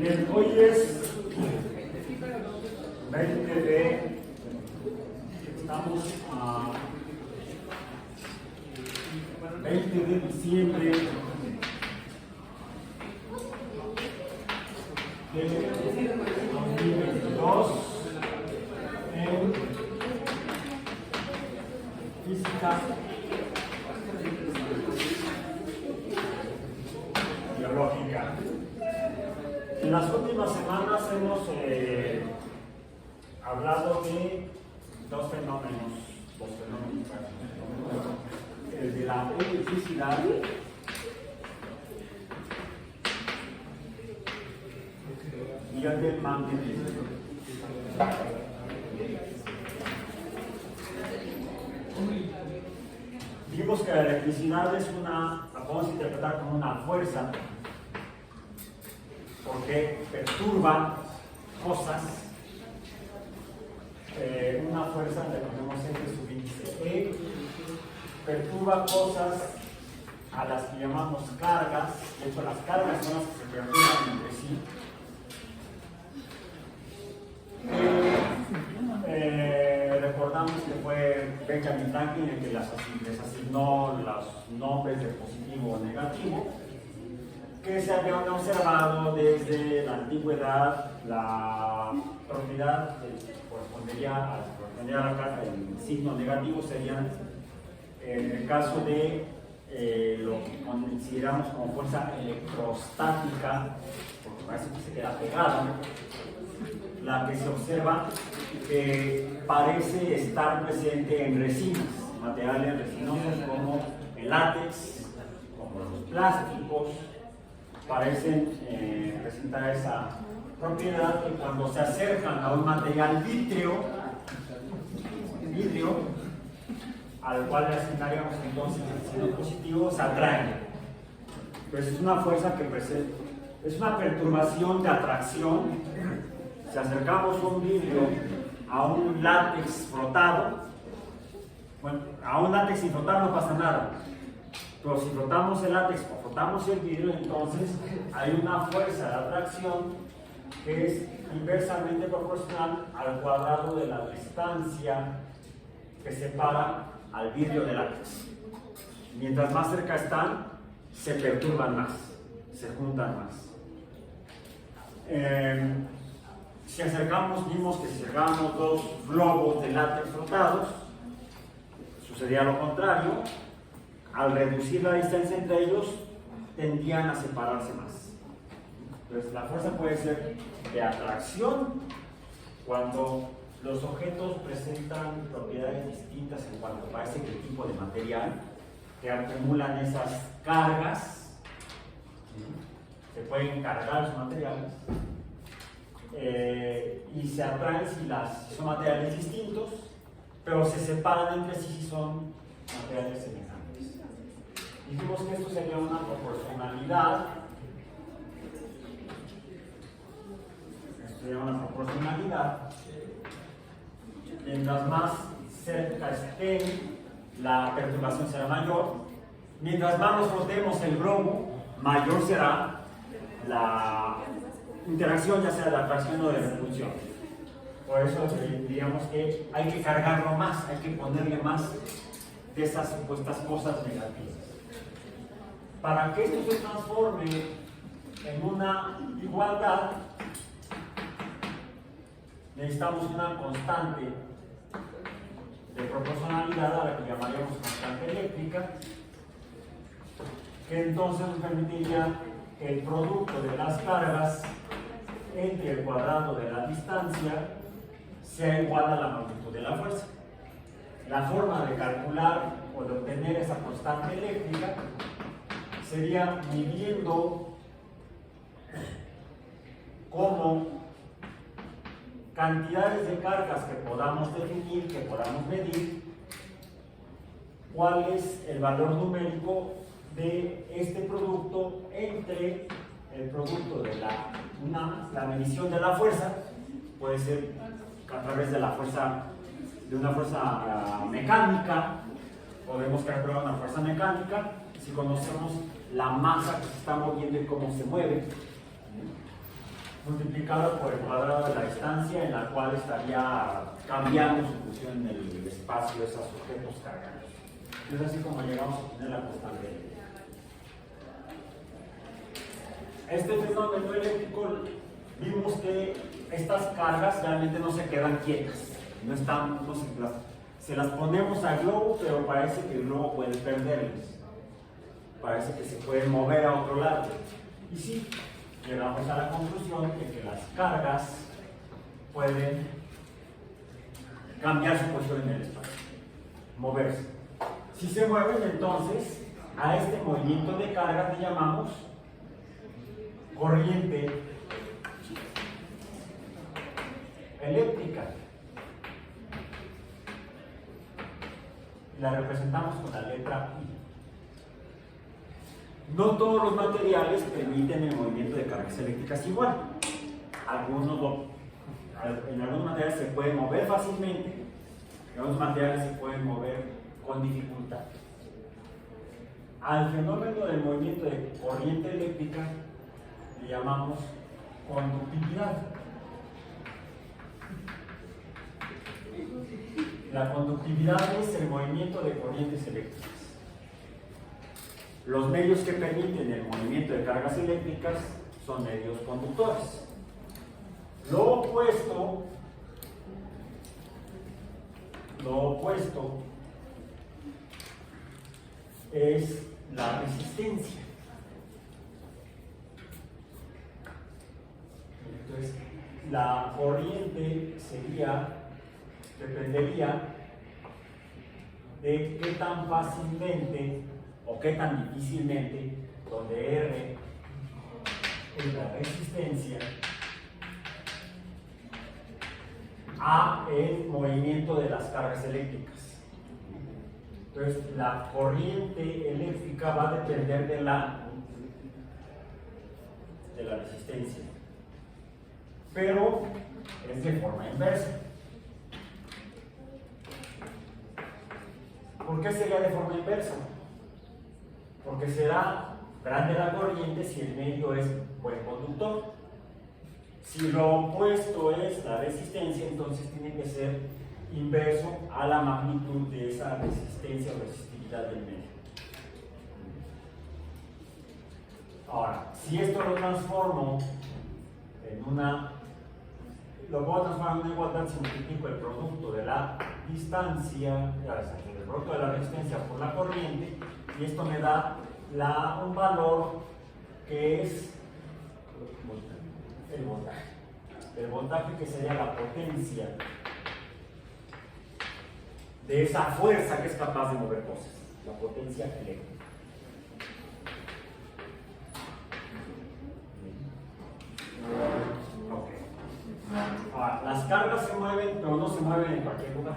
Bien, hoy es 20 de... Estamos a 20 de diciembre de 2022 en física biológica. En las últimas semanas hemos hablado de dos fenómenos, el de la electricidad y el del magnetismo. Dijimos que la electricidad es la podemos interpretar como una fuerza porque perturba cosas, una fuerza le ponemos este subíndice E, perturba cosas a las que llamamos cargas. De hecho, las cargas son las que se perturban entre sí. Recordamos que fue Benjamin Franklin el que les asignó los nombres de positivo o negativo, que se habían observado desde la antigüedad. La propiedad que correspondería a la carga, el signo negativo sería en el caso de lo que consideramos como fuerza electrostática, porque parece que se queda pegada, la que se observa que parece estar presente en resinas, materiales resinosos como el látex, como los plásticos, parecen presentar esa propiedad que cuando se acercan a un material vítreo, al cual le asignaríamos entonces el signo positivo, se atraen. Pues es una fuerza que presenta, es una perturbación de atracción. Si acercamos un vidrio a un látex frotado, bueno, a un látex sin frotar no pasa nada. Pero si frotamos el látex o frotamos el vidrio, entonces hay una fuerza de atracción que es inversamente proporcional al cuadrado de la distancia que separa al vidrio del látex. Mientras más cerca están, se perturban más, se juntan más. Si acercamos, vimos que si acercamos dos globos de látex frotados, sucedía lo contrario. Al reducir la distancia entre ellos, tendían a separarse más. Entonces, la fuerza puede ser de atracción cuando los objetos presentan propiedades distintas en cuanto a ese tipo de material, que acumulan esas cargas, se pueden cargar los materiales, y se atraen si son materiales distintos, pero se separan entre sí si son materiales semejantes. Dijimos que esto sería una proporcionalidad. Mientras más cerca estén, la perturbación será mayor. Mientras más nos frotemos el globo, mayor será la interacción, ya sea de atracción o de repulsión. Por eso diríamos que hay que cargarlo más, hay que ponerle más de esas supuestas cosas negativas. Para que esto se transforme en una igualdad, necesitamos una constante de proporcionalidad a la que llamaríamos constante eléctrica, que entonces nos permitiría que el producto de las cargas entre el cuadrado de la distancia sea igual a la magnitud de la fuerza. La forma de calcular o de obtener esa constante eléctrica sería midiendo como cantidades de cargas que podamos definir, que podamos medir, cuál es el valor numérico de este producto entre el producto de la medición de la fuerza, puede ser a través de una fuerza mecánica, podemos calcular una fuerza mecánica si conocemos la masa que se está moviendo y cómo se mueve. multiplicado por el cuadrado de la distancia en la cual estaría cambiando su posición en el espacio de esos objetos cargados. Es así como llegamos a obtener la constante. Este fenómeno eléctrico, vimos que estas cargas realmente no se quedan quietas, no están, se las ponemos al globo, pero parece que el globo puede perderlas, parece que se puede mover a otro lado. Y sí, llegamos a la conclusión de que las cargas pueden cambiar su posición en el espacio, moverse. Si se mueven, entonces a este movimiento de cargas le llamamos corriente eléctrica. La representamos con la letra I. No todos los materiales permiten el movimiento de cargas eléctricas igual. En algunos materiales se pueden mover fácilmente, en otros materiales se pueden mover con dificultad. Al fenómeno del movimiento de corriente eléctrica le llamamos conductividad. La conductividad es el movimiento de corrientes eléctricas. Los medios que permiten el movimiento de cargas eléctricas son medios conductores. Lo opuesto es la resistencia. Entonces, la corriente dependería de qué tan fácilmente o qué tan difícilmente, donde R es la resistencia, A el movimiento de las cargas eléctricas. Entonces, la corriente eléctrica va a depender de la resistencia, pero es de forma inversa. ¿Por qué sería de forma inversa? Porque será grande la corriente si el medio es buen conductor. Si lo opuesto es la resistencia, entonces tiene que ser inverso a la magnitud de esa resistencia o resistividad del medio. Ahora, si esto lo transformo en lo puedo transformar en una igualdad si multiplico el producto de la distancia, el producto de la resistencia por la corriente, y esto me da un valor que es el voltaje. El voltaje, que sería la potencia de esa fuerza que es capaz de mover cosas, la potencia eléctrica. Ahora, las cargas se mueven, pero no se mueven en cualquier lugar.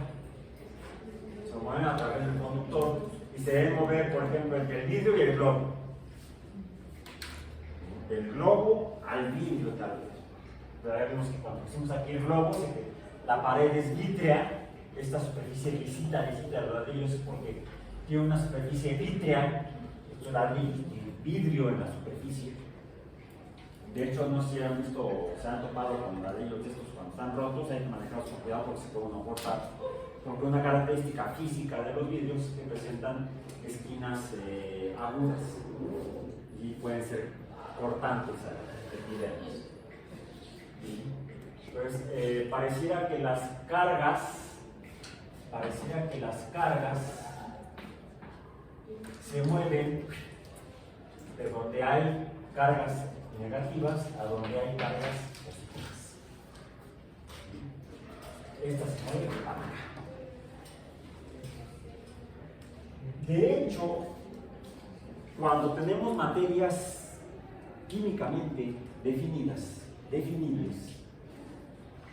Se mueven a través del conductor y se deben mover, por ejemplo, entre el vidrio y el globo. Del globo al vidrio, tal vez. Pero ya vemos que cuando pusimos aquí el globo, la pared es vítrea, esta superficie lisita de los ladrillos es porque tiene una superficie vítrea, vidrio en la superficie. De hecho, no sé si han visto, se han topado con ladrillos de estos cuando están rotos, hay que manejarlos con cuidado porque se puede uno cortar. Porque una característica física de los vidrios es que presentan esquinas agudas y pueden ser cortantes epidermis. Entonces, pareciera que las cargas se mueven de donde hay cargas negativas a donde hay cargas positivas. Esta se mueve para acá. De hecho, cuando tenemos materias químicamente definibles,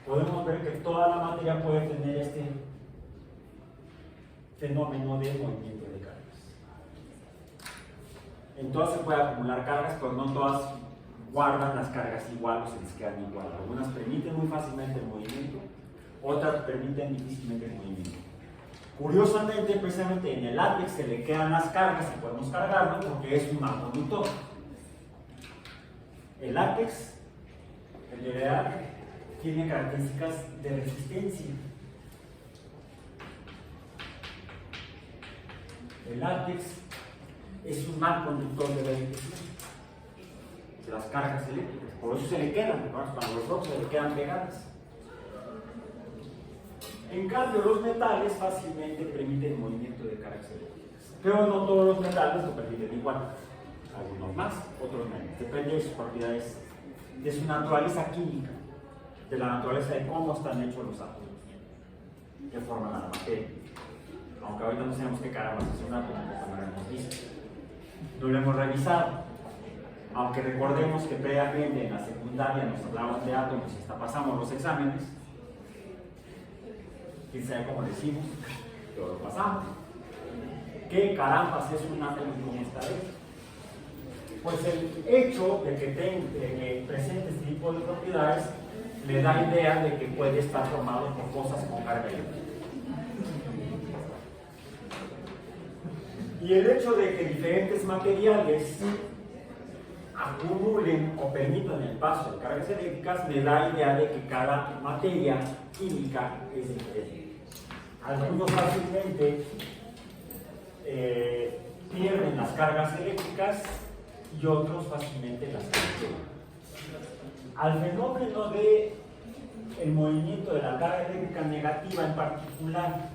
podemos ver que toda la materia puede tener este fenómeno de movimiento de cargas. En todas se puede acumular cargas, pero no todas guardan las cargas igual o se les quedan igual. Algunas permiten muy fácilmente el movimiento, otras permiten difícilmente el movimiento. Curiosamente, precisamente en el látex se le quedan las cargas y podemos cargarlo porque es un mal conductor. El látex El IDEA tiene características de resistencia. El látex es un mal conductor de la electricidad, de las cargas eléctricas, por eso se le quedan, ¿no? Cuando los rocks se le quedan pegadas. En cambio, los metales fácilmente permiten movimiento de cargas eléctricas, pero no todos los metales lo permiten igual. Algunos más, otros menos. Depende de sus propiedades, de su naturaleza química, de la naturaleza de cómo están hechos los átomos, que forman la materia. Aunque ahorita no sabemos qué caramba es un átomo, como lo hemos visto. No lo hemos revisado. Aunque recordemos que previamente en la secundaria nos hablaban de átomos y hasta pasamos los exámenes. Quién sabe cómo decimos, pero lo pasamos. ¿Qué carambas es un átomo y cómo está hecho? Pues el hecho de que presente este tipo de propiedades le da idea de que puede estar formado por cosas con carga eléctrica. Y el hecho de que diferentes materiales acumulen o permitan el paso de cargas eléctricas me da idea de que cada materia química es diferente. Algunos fácilmente pierden las cargas eléctricas y otros fácilmente las pierden. Al fenómeno de el movimiento de la carga eléctrica negativa en particular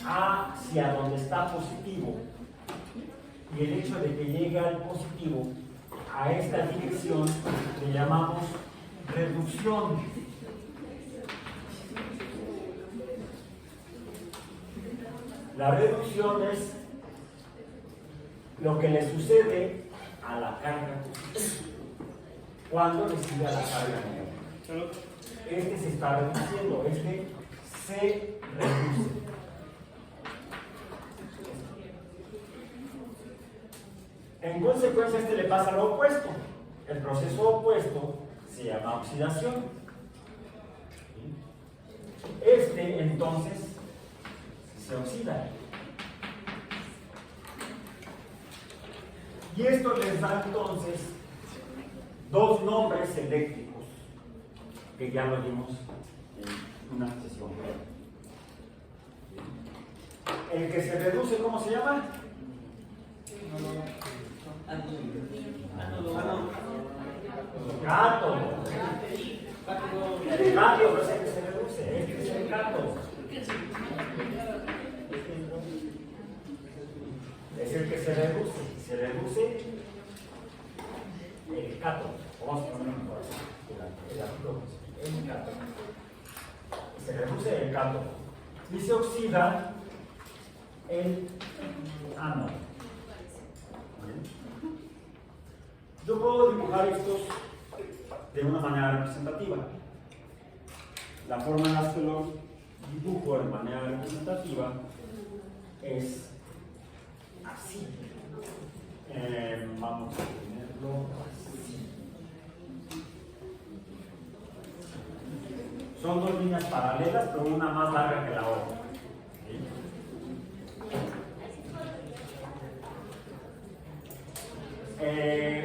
hacia donde está positivo y el hecho de que llegue al positivo a esta dirección le llamamos reducción. La reducción es lo que le sucede a la carga positiva cuando recibe a la carga negativa. Este se está reduciendo, este se reduce. En consecuencia, este le pasa lo opuesto. El proceso opuesto se llama oxidación. Este, entonces, se oxida. Y esto les da, entonces, dos nombres eléctricos, que ya lo vimos en una sesión. El que se reduce, ¿cómo se llama? Cátodo. El cátodo es el que se reduce, este es el cátodo. Es el que se reduce. Se reduce el cátodo. Vamos a ponerlo por aquí. El cátodo. Se reduce el cátodo. Y se oxida el ánodo. Yo puedo dibujar estos de una manera representativa. La forma en la que los dibujo de manera representativa es así. Vamos a ponerlo así. Son dos líneas paralelas, pero una más larga que la otra.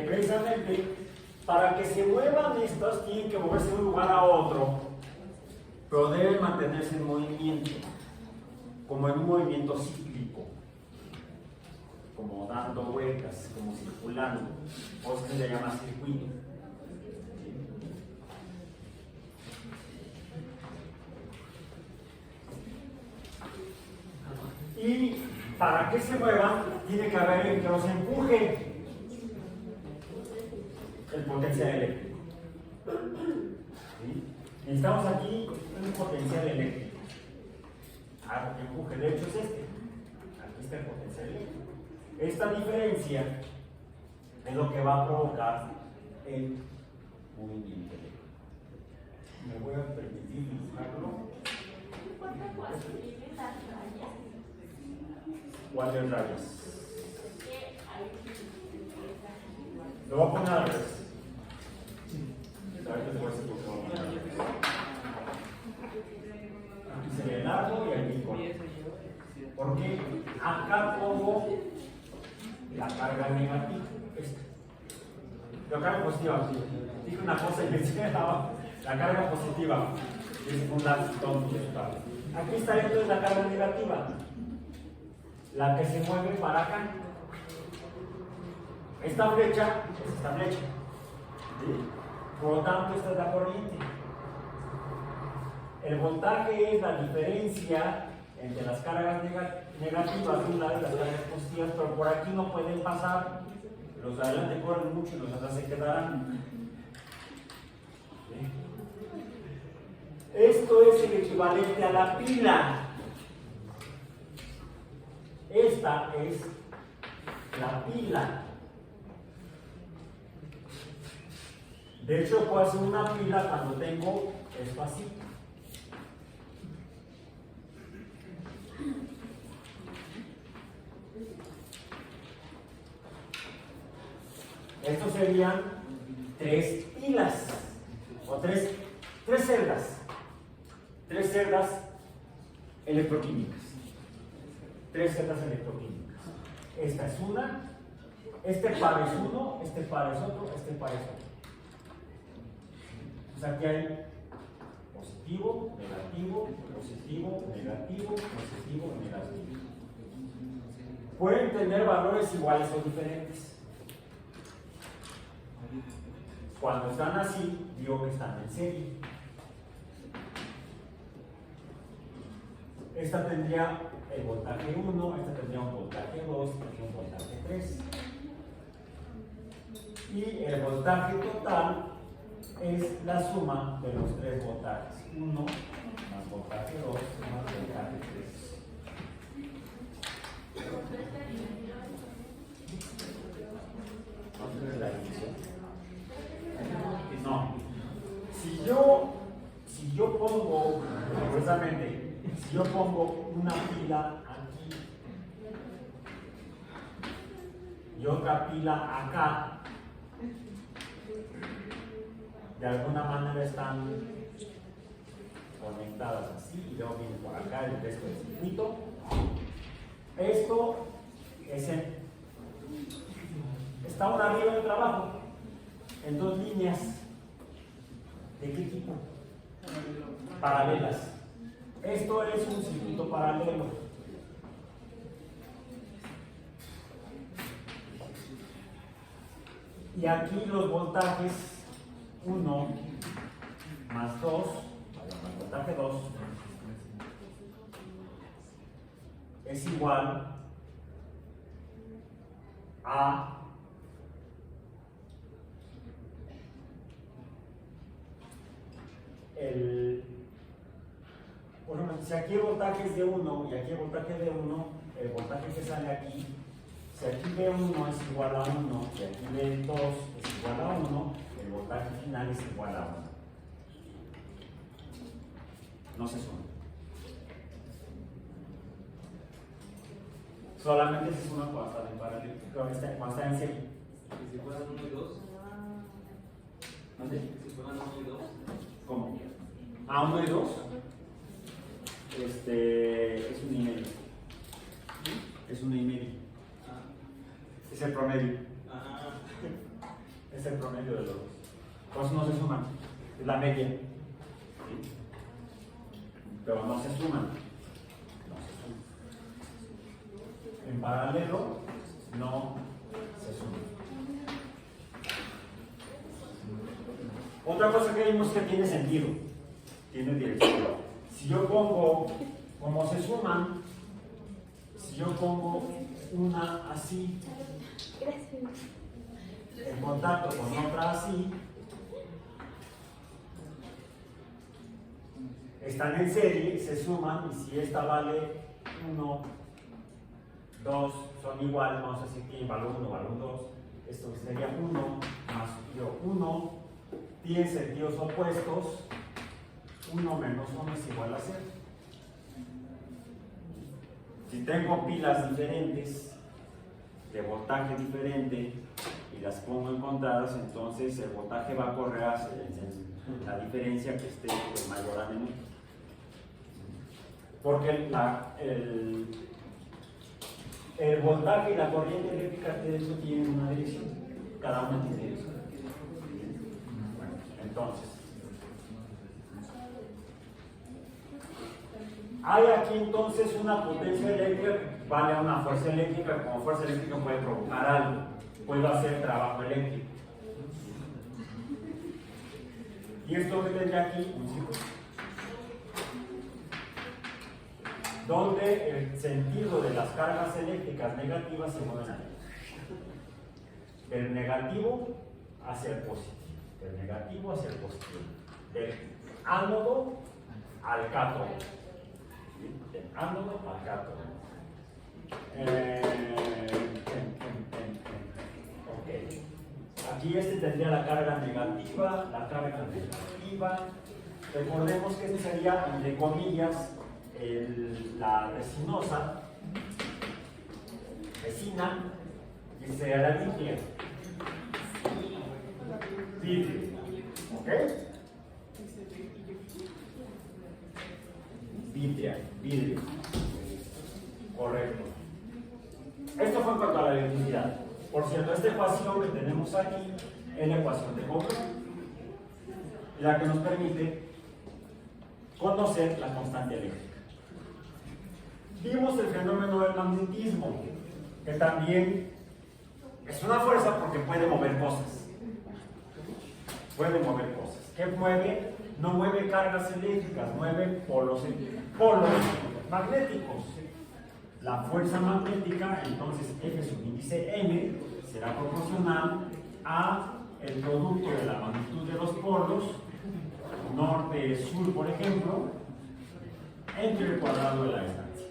Precisamente para que se muevan estas tienen que moverse de un lugar a otro, pero deben mantenerse en movimiento, como en un movimiento cíclico, como dando vueltas, como circulando, o se le llama circuito. Y para que se muevan, tiene que haber alguien que los empuje. El potencial eléctrico. ¿Sí? Necesitamos aquí un potencial eléctrico. Algo que empuje, de hecho es este. Aquí está el potencial eléctrico. Esta diferencia es lo que va a provocar el movimiento eléctrico. Me voy a permitir dibujarlo. ¿Cuáles rayas? Lo voy a poner al revés. Aquí se ve largo y aquí corto. Porque acá pongo la carga negativa. La carga positiva. Dije una cosa y pensé la carga positiva. Es un lápiz tonto. Aquí está entonces la carga negativa. La que se mueve para acá. Esta flecha es esta flecha. ¿Sí? Por lo tanto, esta es la corriente. El voltaje es la diferencia entre las cargas negativas de un lado y las cargas positivas, pero por aquí no pueden pasar. Los de adelante corren mucho y los de atrás se quedarán. ¿Sí? Esto es el equivalente a la pila. Esta es la pila. De hecho, puedo hacer una pila cuando tengo esto así. Estos serían 3 pilas o tres celdas. 3 celdas electroquímicas. 3 celdas electroquímicas. Esta es una, este par es uno, este par es otro, este par es otro. Entonces aquí hay positivo, negativo, positivo, negativo, positivo, negativo. Pueden tener valores iguales o diferentes. Cuando están así, digo que están en serie. Esta tendría el voltaje 1, esta tendría un voltaje 2, esta tendría un voltaje 3. Y el voltaje total es la suma de los 3 voltajes. 1 más voltaje 2 más voltaje 3. ¿Cuánto es la división? No. Si yo pongo, precisamente, si yo pongo una pila aquí y otra pila acá, de alguna manera están conectadas así y luego viene por acá el resto del circuito. Esto es está una arriba y otra abajo en 2 líneas. ¿De qué tipo? Paralelas. Esto es un circuito paralelo. Y aquí los voltajes 1 más 2, más voltaje 2, es igual a bueno, si aquí el voltaje es de 1 y aquí el voltaje de 1, el voltaje que sale aquí, si aquí B1 es igual a 1 y aquí B2 es igual a 1, el voltaje final es igual a 1. No se suma. Solamente se suma cuando están en paralelo, cuando están en serie. ¿Y si fueran 1 y 2? ¿Dónde? Si fueran 1 y 2. ¿Cómo? ¿A 1 y 2? Es 1 y medio. Es 1 y medio. Es el promedio. Es el promedio de los dos. Por eso no se suman. Es la media. ¿Sí? Pero no se suman. No se suman. En paralelo no se suman. Otra cosa que vimos que tiene sentido. Tiene dirección. Si yo pongo, como se suman, si yo pongo una así, en contacto con otra así, están en serie, se suman, y si esta vale 1, 2, son iguales, vamos a decir que vale 1, vale 2, esto sería 1 más 1, tiene sentidos opuestos, 1 menos 1 es igual a 0. Si tengo pilas diferentes, de voltaje diferente, y las pongo encontradas, entonces el voltaje va a correr hacia la diferencia que esté de mayor a menor. Porque el voltaje y la corriente eléctrica de eso tienen una dirección, cada una tiene dirección. Entonces, hay aquí entonces una potencia eléctrica que vale a una fuerza eléctrica. Como fuerza eléctrica puede provocar algo, puede hacer trabajo eléctrico. Y esto que tendría aquí un círculo, donde el sentido de las cargas eléctricas negativas se mueven ahí. Del negativo hacia el positivo, del negativo hacia el positivo, del ánodo al cátodo, del ánodo al cátodo. Ok. Aquí tendría la carga negativa, la carga negativa. Recordemos que este sería, entre comillas, la resina, y sería la vitria. ¿Ok? Vidrio. Correcto. Esto fue en cuanto a la electricidad. Por cierto, esta ecuación que tenemos aquí es la ecuación de Coulomb, la que nos permite conocer la constante eléctrica. Vimos el fenómeno del magnetismo, que también es una fuerza porque puede mover cosas. ¿Qué mueve? No mueve cargas eléctricas, mueve polos magnéticos. La fuerza magnética, entonces F subíndice M, será proporcional a el producto de la magnitud de los polos, norte-sur, por ejemplo, entre el cuadrado de la distancia.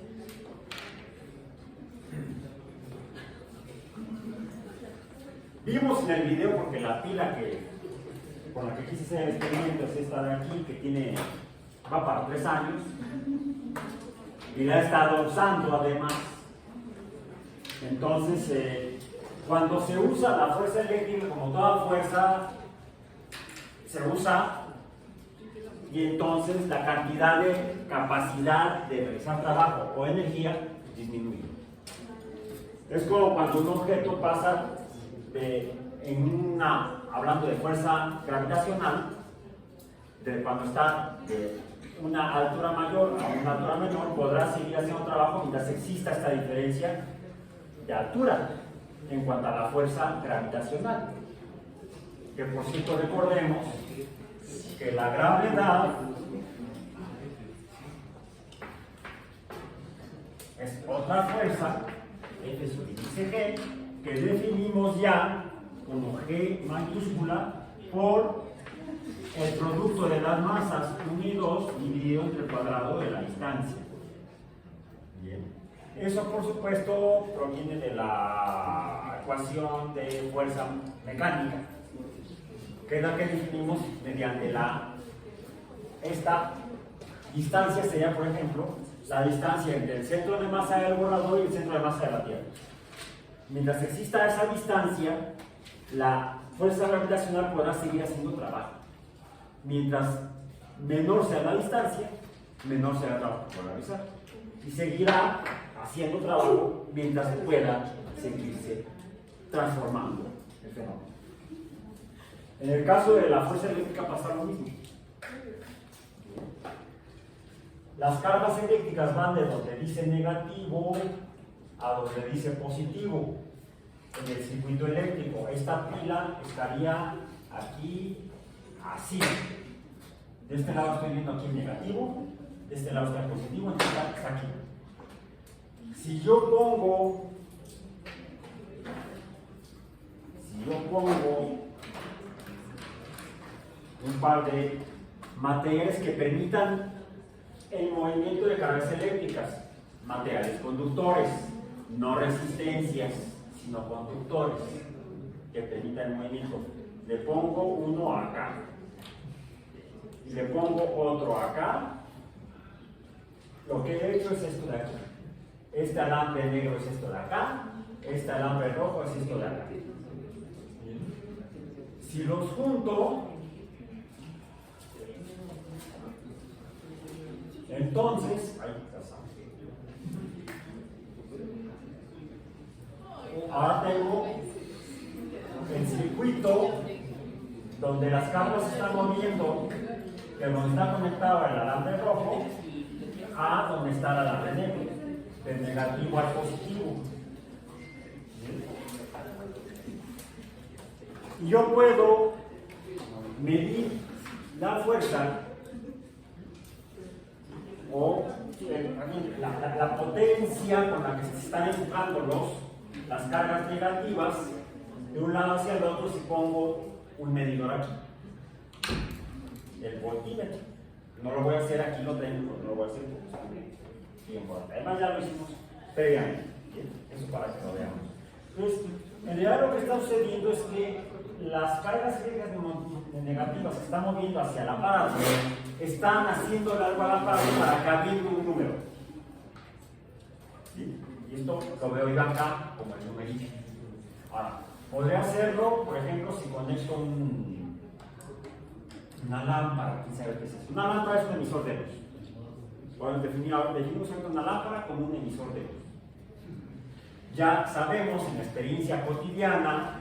Vimos en el video, porque la pila con la que quise hacer el experimento es esta de aquí, que va para 3 años, y la he estado usando además. Entonces, cuando se usa la fuerza eléctrica, como toda fuerza, se usa, y entonces la cantidad de capacidad de realizar trabajo o energía disminuye. Es como cuando un objeto pasa hablando de fuerza gravitacional, cuando está de una altura mayor a una altura menor, podrá seguir haciendo trabajo mientras exista esta diferencia de altura en cuanto a la fuerza gravitacional. Que por cierto, recordemos que la gravedad es otra fuerza, F subíndice G, que definimos ya como G mayúscula por el producto de las masas 1 y 2 dividido entre el cuadrado de la distancia. Bien. Eso, por supuesto, proviene de la ecuación de fuerza mecánica, que es la que definimos mediante esta distancia. Sería, por ejemplo, la distancia entre el centro de masa del borrador y el centro de masa de la Tierra. Mientras exista esa distancia, la fuerza gravitacional podrá seguir haciendo trabajo. Mientras menor sea la distancia, menor será el trabajo por realizar. Y seguirá haciendo trabajo mientras pueda seguirse transformando el fenómeno. En el caso de la fuerza eléctrica pasa lo mismo. Las cargas eléctricas van de donde dice negativo a donde dice positivo en el circuito eléctrico. Esta pila estaría aquí así. De este lado estoy viendo aquí negativo, de este lado está positivo, entonces está aquí. Si yo pongo un par de materiales que permitan el movimiento de cargas eléctricas, materiales conductores, no resistencias, sino conductores que permitan el movimiento. Le pongo uno acá y le pongo otro acá. Lo que he hecho es esto de aquí. Este alambre negro es esto de acá, este alambre rojo es esto de acá. Si los junto, entonces, ahora tengo el circuito donde las cargas se están moviendo de donde está conectado el alambre rojo a donde está el alambre negro, del negativo al positivo. Y yo puedo medir la fuerza o la potencia con la que se están empujando las cargas negativas de un lado hacia el otro si pongo un medidor aquí, el voltímetro. No lo voy a hacer aquí, lo tengo, no lo voy a hacer tiempo. Además ya lo hicimos previamente. Eso para que lo veamos. Entonces, en realidad lo que está sucediendo es que las cargas negativas se están moviendo hacia el aparato, están haciendo algo al aparato para que abriendo un número. ¿Sí? Y esto lo veo yo acá como el numerito. Ahora, podría hacerlo, por ejemplo, si conecto una lámpara. ¿Quién sabe qué es eso? Una lámpara es un emisor de luz. Bueno, definimos una lámpara como un emisor de luz. Ya sabemos en la experiencia cotidiana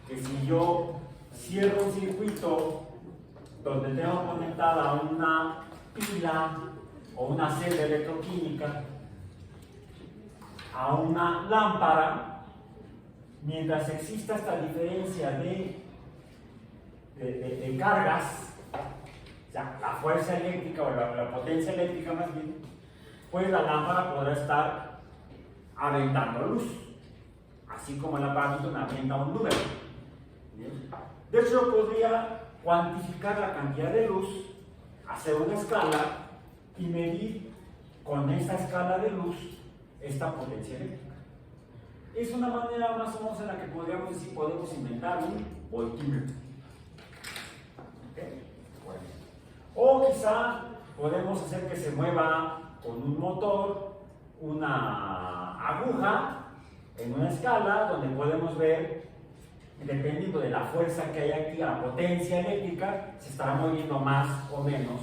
que si yo cierro un circuito donde tengo conectada una pila o una celda electroquímica a una lámpara, mientras exista esta diferencia de cargas, o sea, la fuerza eléctrica o la potencia eléctrica más bien, pues la lámpara podrá estar aventando luz, así como el aparato me avienta un número. De hecho, yo podría cuantificar la cantidad de luz, hacer una escala y medir con esa escala de luz esta potencia eléctrica. Es una manera más o menos en la que podríamos decir podemos inventar un voltímetro. ¿Okay? Bueno. O quizá podemos hacer que se mueva con un motor una aguja en una escala donde podemos ver, dependiendo de la fuerza que hay aquí, la potencia eléctrica, se estará moviendo más o menos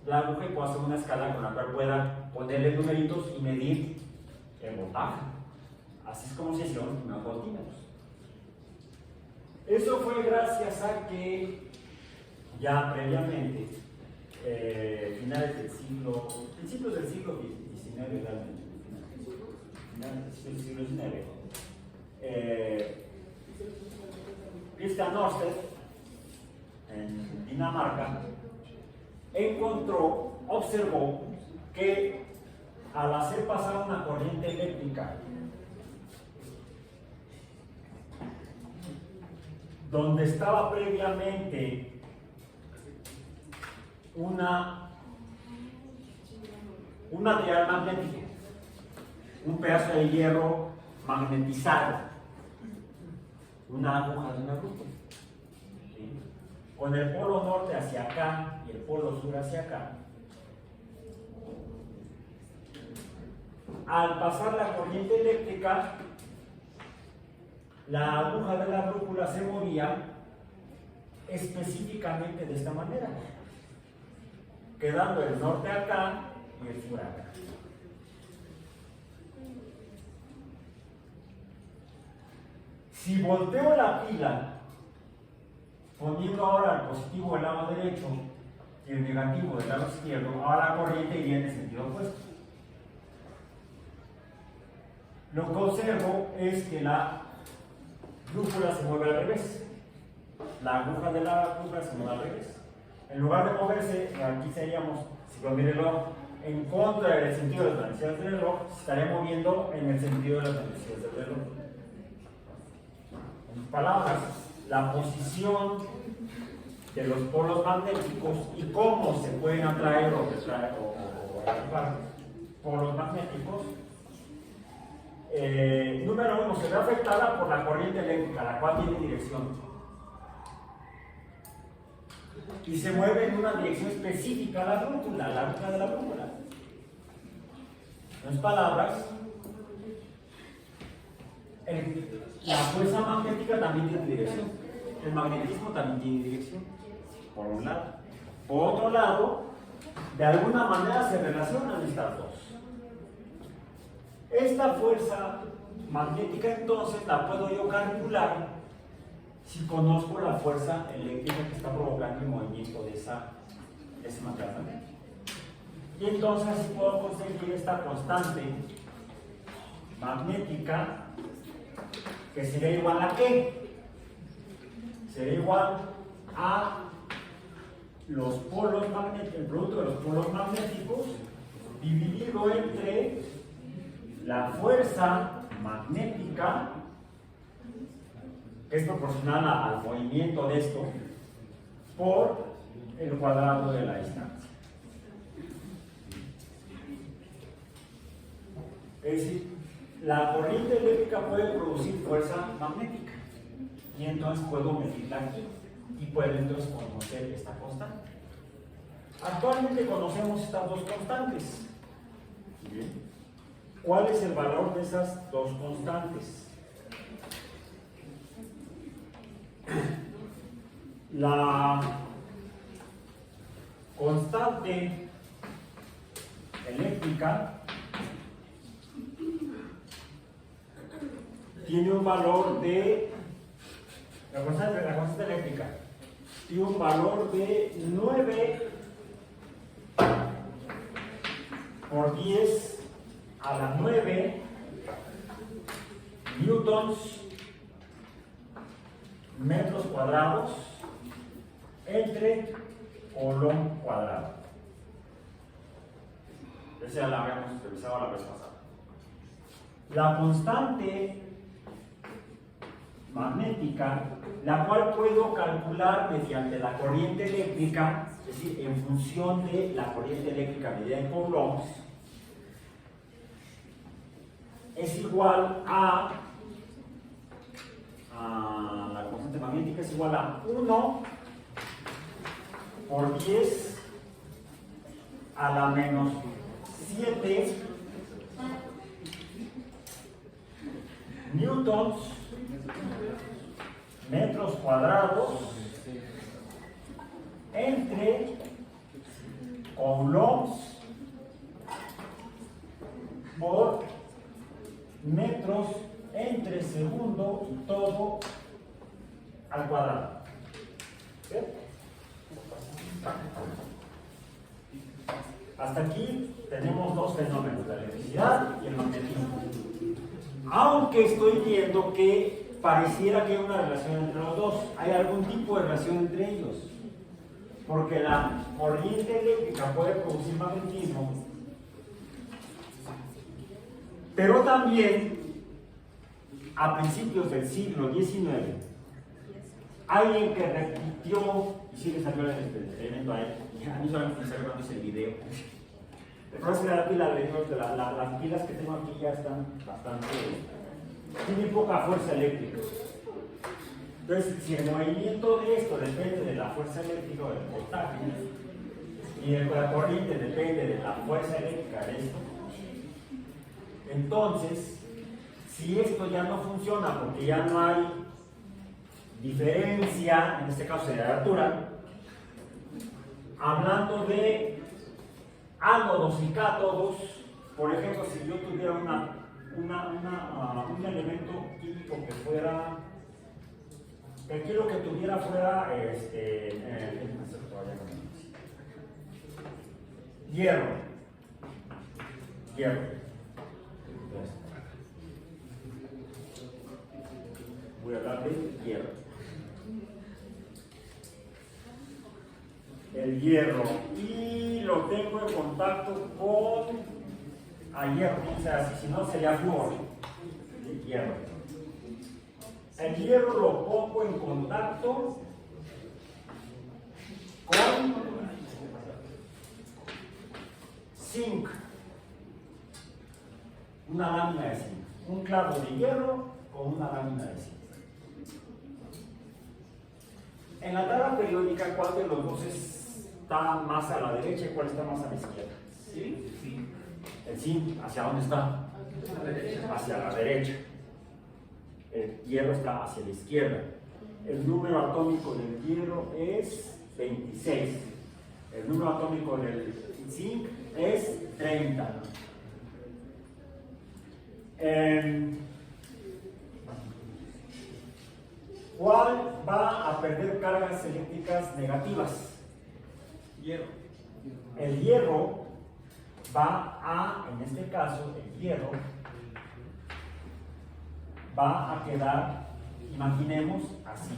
la aguja, y puedo hacer una escala con la cual pueda ponerle numeritos y medir el voltaje. Así es como se hicieron los primeros voltímetros. Eso fue gracias a que ya previamente, finales del siglo, principios del siglo XIX realmente, finales del siglo XIX, Christian Ørsted, en Dinamarca, observó que al hacer pasar una corriente eléctrica donde estaba previamente un material magnético, un pedazo de hierro magnetizado, una aguja de una brújula, ¿sí? Con el polo norte hacia acá y el polo sur hacia acá. Al pasar la corriente eléctrica, la aguja de la brújula se movía específicamente de esta manera, quedando el norte acá y el sur acá. Si volteo la pila, poniendo ahora el positivo del lado derecho y el negativo del lado izquierdo, ahora la corriente iría en el sentido opuesto. Lo que observo es que la brújula se mueve al revés. La aguja de la brújula se mueve al revés. En lugar de moverse, aquí seríamos, si lo miren en contra del sentido de las manecillas del reloj, se estaría moviendo en el sentido de las manecillas del reloj. En palabras, la posición de los polos magnéticos y cómo se pueden atraer o atrapar polos magnéticos. Número uno, se ve afectada por la corriente eléctrica, la cual tiene dirección. Y se mueve en una dirección específica la brújula de la brújula. En palabras, la fuerza magnética también tiene dirección. El magnetismo también tiene dirección, por un lado. Por otro lado, de alguna manera se relacionan estas dos. Esta fuerza magnética entonces la puedo yo calcular si conozco la fuerza eléctrica que está provocando el movimiento de ese material magnético. Y entonces así puedo conseguir esta constante magnética que sería igual a ¿qué? Sería igual a los polos magnéticos, el producto de los polos magnéticos dividido entre la fuerza magnética, que es proporcional al movimiento de esto, por el cuadrado de la distancia. Es decir, la corriente eléctrica puede producir fuerza magnética y entonces puedo medirla aquí y puedo entonces conocer esta constante. Actualmente conocemos estas dos constantes. Bien. ¿Cuál es el valor de esas dos constantes? La constante eléctrica tiene un valor de la constante eléctrica tiene un valor de 9 por 10 a la 9 newtons metros cuadrados entre coulomb cuadrado. Esa ya la habíamos revisado la vez pasada. La constante magnética, la cual puedo calcular mediante la corriente eléctrica, es decir, en función de la corriente eléctrica medida en coulombs, es igual a la constante magnética es igual a 1 por 10 a la menos 7 newtons metros cuadrados entre coulombs por metros entre segundo y todo al cuadrado. ¿Sí? Hasta aquí tenemos dos fenómenos, la electricidad y el magnetismo. Aunque estoy viendo que pareciera que hay una relación entre los dos, hay algún tipo de relación entre ellos, porque la corriente eléctrica puede producir magnetismo, pero también a principios del siglo XIX alguien que repitió y sí le salió el experimento a él, a mí solamente me salió cuando hice el video. El problema es que las pilas que tengo aquí ya están bastante, tienen poca fuerza eléctrica. Entonces, si el movimiento de esto depende de la fuerza eléctrica o del voltaje, y la corriente depende de la fuerza eléctrica de esto, entonces, si esto ya no funciona porque ya no hay diferencia, en este caso de la altura, hablando de ánodos y cátodos, por ejemplo, si yo tuviera un elemento químico que fuera, que aquí lo que tuviera fuera hierro. Voy a hablar de hierro. El hierro. Y lo tengo en contacto con hierro. O sea, si no sería flúor. Hierro. El hierro lo pongo en contacto con zinc. Una lámina de zinc. Un clavo de hierro con una lámina de zinc. En la tabla periódica, ¿cuál de los dos está más a la derecha y cuál está más a la izquierda? Sí. El zinc, ¿hacia dónde está? A la derecha. Hacia la derecha. El hierro está hacia la izquierda. El número atómico del hierro es 26. El número atómico del zinc es 30. ¿Cuál va a perder cargas eléctricas negativas? Hierro. El hierro va a, en este caso, el hierro va a quedar, imaginemos así.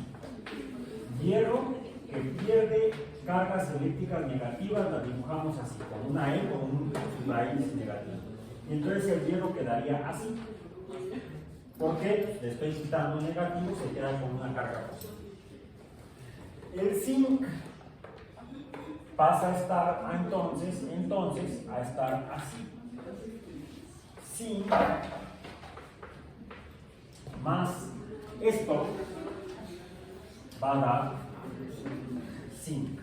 Hierro que pierde cargas eléctricas negativas, las dibujamos así, con una E, con un raíz negativo. Y entonces el hierro quedaría así. Porque le estoy quitando negativo, se queda con una carga positiva. El zinc pasa a estar entonces a estar así. Zinc más esto va a dar zinc.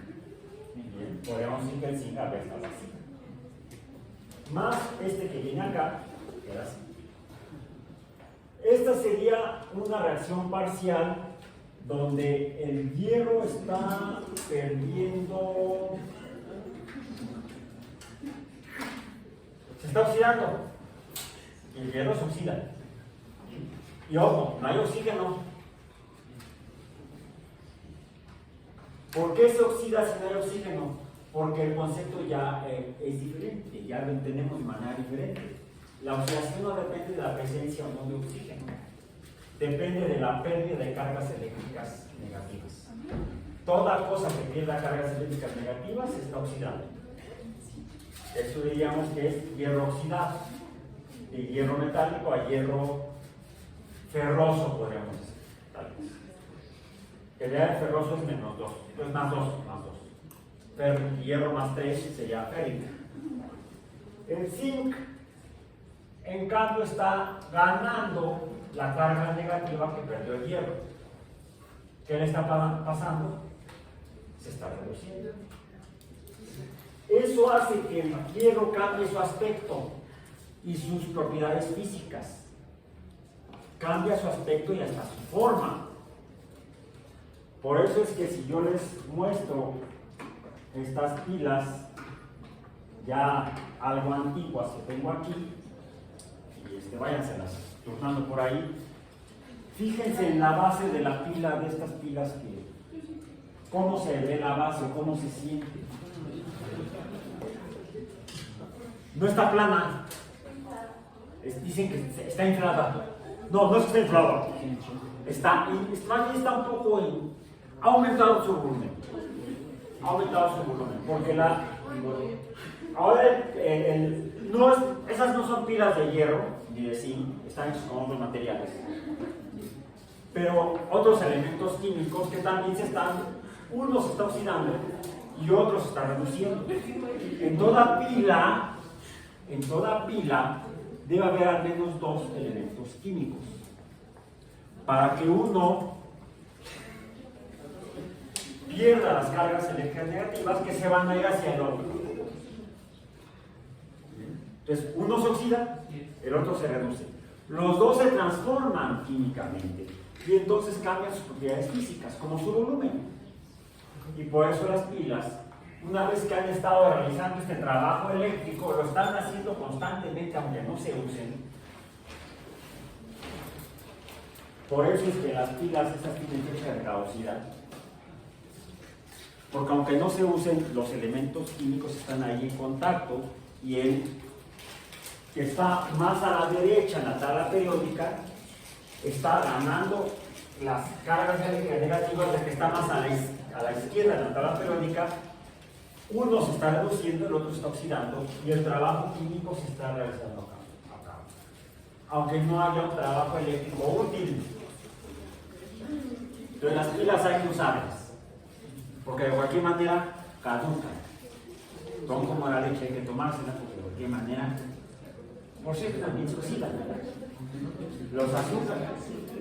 Bien, podemos decir que el zinc a veces está así. Más este que viene acá, queda así. Esta sería una reacción parcial donde el hierro está perdiendo, se está oxidando, y el hierro se oxida. Y ojo, no hay oxígeno. ¿Por qué se oxida si no hay oxígeno? Porque el concepto ya es diferente, ya lo entendemos de manera diferente. La oxidación no depende de la presencia o no de oxígeno, depende de la pérdida de cargas eléctricas negativas. Toda cosa que pierda cargas eléctricas negativas se está oxidando. Eso diríamos que es hierro oxidado, de hierro metálico a hierro ferroso, podríamos decir. Tal vez. El de ferroso es menos 2, entonces más 2. Hierro más 3 sería férrico. El zinc, en cambio, está ganando la carga negativa que perdió el hierro. ¿Qué le está pasando? Se está reduciendo. Eso hace que el hierro cambie su aspecto y sus propiedades físicas. Cambia su aspecto y hasta su forma. Por eso es que si yo les muestro estas pilas ya algo antiguas que tengo aquí, y váyanselas turnando por ahí, fíjense en la base de la pila, de estas pilas, que cómo se ve la base, cómo se siente. No está plana, dicen que está inflada. No, no es que está inflada, está un poco ha aumentado su volumen, porque ahora esas no son pilas de hierro ni de zinc, están hechas con otros materiales, pero otros elementos químicos que también uno se está oxidando y otro se está reduciendo. En toda pila debe haber al menos 2 elementos químicos para que uno pierda las cargas eléctricas negativas que se van a ir hacia el otro. Entonces, uno se oxida, el otro se reduce. Los dos se transforman químicamente y entonces cambian sus propiedades físicas, como su volumen. Y por eso las pilas, una vez que han estado realizando este trabajo eléctrico, lo están haciendo constantemente, aunque no se usen. Por eso es que las pilas, esas tienen fecha de caducidad. Porque aunque no se usen, los elementos químicos están ahí en contacto, y el que está más a la derecha en la tabla periódica está ganando las cargas eléctricas negativas del que está más a la izquierda en la tabla periódica. Uno se está reduciendo, el otro se está oxidando, y el trabajo químico se está realizando acá. Aunque no haya un trabajo eléctrico útil. Entonces las pilas hay que usarlas, porque de cualquier manera caducan. Son como la leche, hay que tomársela, porque de cualquier manera, por cierto, también se oxidan. Los azúcares,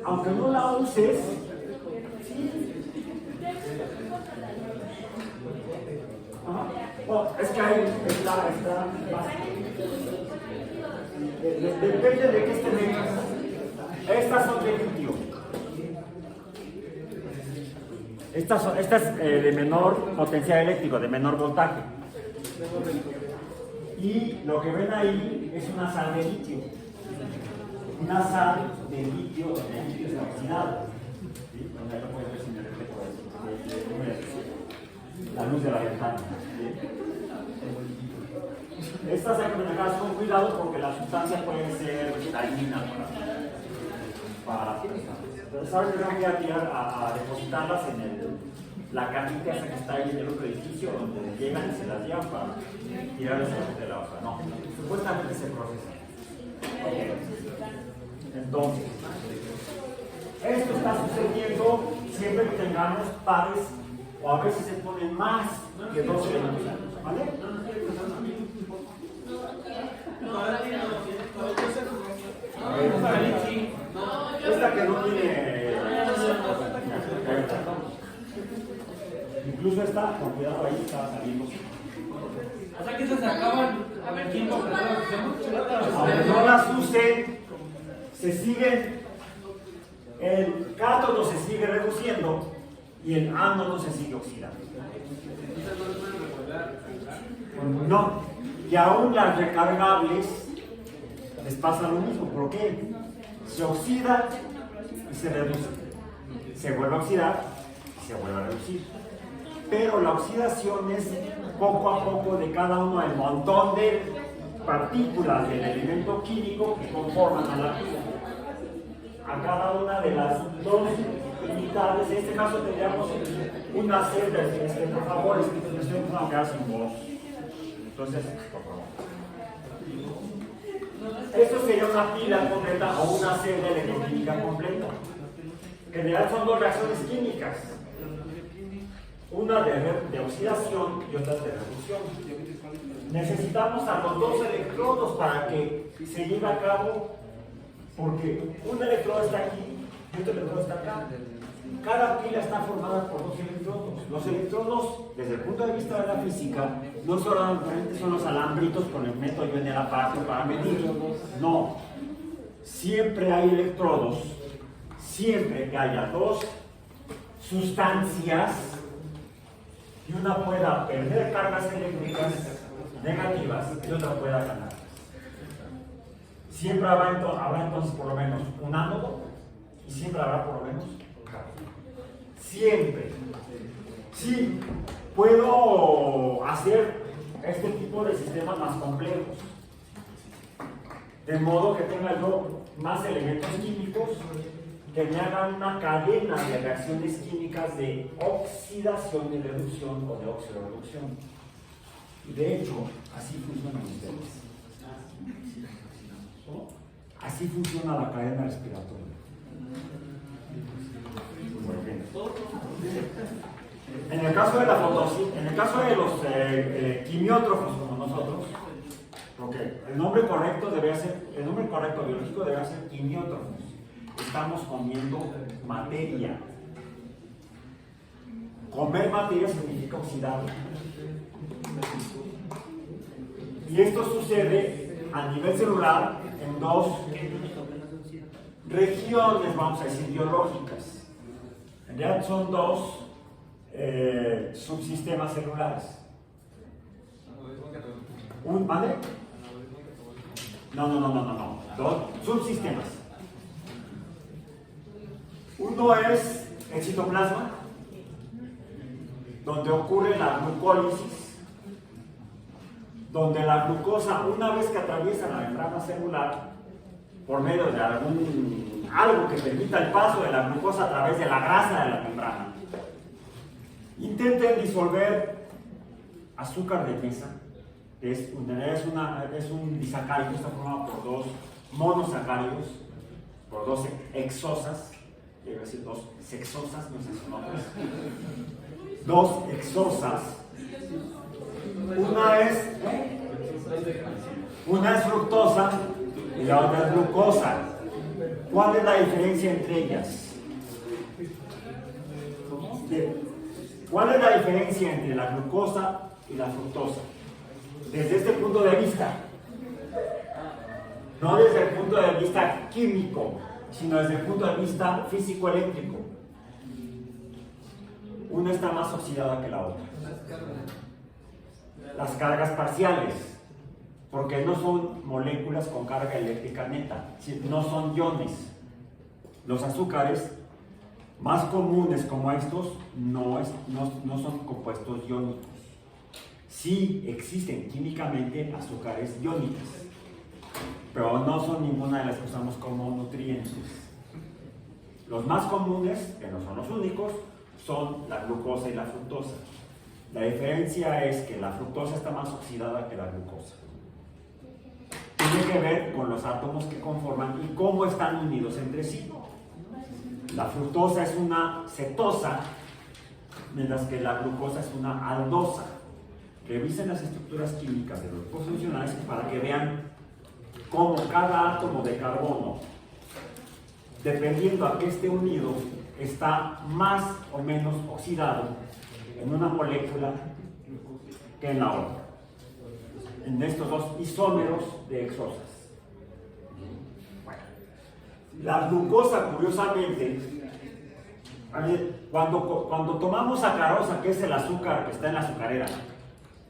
aunque no la uses, oh, es que ahí está depende de qué esté. Estas son de litio. Estas de menor potencial eléctrico, de menor voltaje. Y lo que ven ahí es una sal de litio. Una sal de litio está oxidada. ¿Sí? la luz de la ventana. Estas hay que manejarlas con cuidado porque la sustancia puede ser dañina para entonces, ¿sabes? Tengo que tirar a depositarlas en la cajita esa que está ahí en el otro edificio donde llegan y se las llevan para tirarlas de la hoja. No, supuestamente se procesa. Entonces, esto está sucediendo siempre que tengamos pares o a veces se ponen más de 2 elementos, ¿vale? Esta que no tiene... Incluso esta, con cuidado ahí, estaba saliendo. Hasta que se acaban. A ver, ¿quién compra? Aunque no las usen, se siguen, el cátodo se sigue reduciendo y el ánodo se sigue oxidando. No, y aún las recargables les pasa lo mismo. ¿Por qué? Se oxida y se reduce. Se vuelve a oxidar y se vuelve a reducir. Pero la oxidación es poco a poco de cada uno del montón de partículas del elemento químico que conforman a la pila. A cada una de las dos unidades, en este caso tendríamos una celda, por favor, estoy empezando a quedar sin voz. Entonces, por favor. Esto sería una pila completa o una celda electroquímica completa. En general son dos reacciones químicas. Una de oxidación y otra de reducción. Necesitamos a los dos electrodos para que se lleve a cabo, porque un electrodo está aquí y otro electrodo está acá. Cada pila está formada por dos electrodos. Los electrodos, desde el punto de vista de la física, no solamente son los alambritos con el que meto yo en el aparato para medir. No. Siempre hay electrodos, siempre que haya dos sustancias y una pueda perder cargas eléctricas negativas y otra pueda ganar. Siempre habrá entonces por lo menos un ánodo y siempre habrá por lo menos un cátodo. Siempre. Sí, puedo hacer este tipo de sistemas más complejos, de modo que tenga yo más elementos químicos que me hagan una cadena de reacciones químicas de oxidación, de reducción o de oxidorreducción. Y de hecho, así funcionan ustedes. Así funciona la cadena respiratoria. En el caso de la fotosíntesis, en el caso de los quimiótrofos como nosotros, porque el nombre correcto biológico debe ser quimiótrofos. Estamos comiendo materia. Comer materia significa oxidarla. Y esto sucede a nivel celular en dos regiones, vamos a decir, biológicas. En realidad son dos subsistemas celulares. ¿Vale? No. Dos subsistemas. Uno es el citoplasma, donde ocurre la glucólisis, donde la glucosa, una vez que atraviesa la membrana celular, por medio de algo que permita el paso de la glucosa a través de la grasa de la membrana, intenten disolver azúcar de mesa, que es un disacárido, está formado por dos monosacáridos, por dos hexosas, quiero decir dos sexosas, no sé si son otras, dos hexosas. Una es fructosa y la otra es glucosa. ¿Cuál es la diferencia entre ellas? ¿Cuál es la diferencia entre la glucosa y la fructosa? Desde este punto de vista, no desde el punto de vista químico, sino desde el punto de vista físico-eléctrico. Una está más oxidada que la otra. Las cargas parciales, porque no son moléculas con carga eléctrica neta, no son iones. Los azúcares más comunes como estos no son compuestos iónicos. Sí existen químicamente azúcares iónicos, pero no son ninguna de las que usamos como nutrientes. Los más comunes, que no son los únicos, son la glucosa y la fructosa. La diferencia es que la fructosa está más oxidada que la glucosa. Tiene que ver con los átomos que conforman y cómo están unidos entre sí. La fructosa es una cetosa, mientras que la glucosa es una aldosa. Revisen las estructuras químicas de los grupos funcionales para que vean cómo cada átomo de carbono, dependiendo a qué esté unido, está más o menos oxidado en una molécula que en la otra, en estos dos isómeros de hexosas. La glucosa, curiosamente, cuando tomamos sacarosa, que es el azúcar que está en la azucarera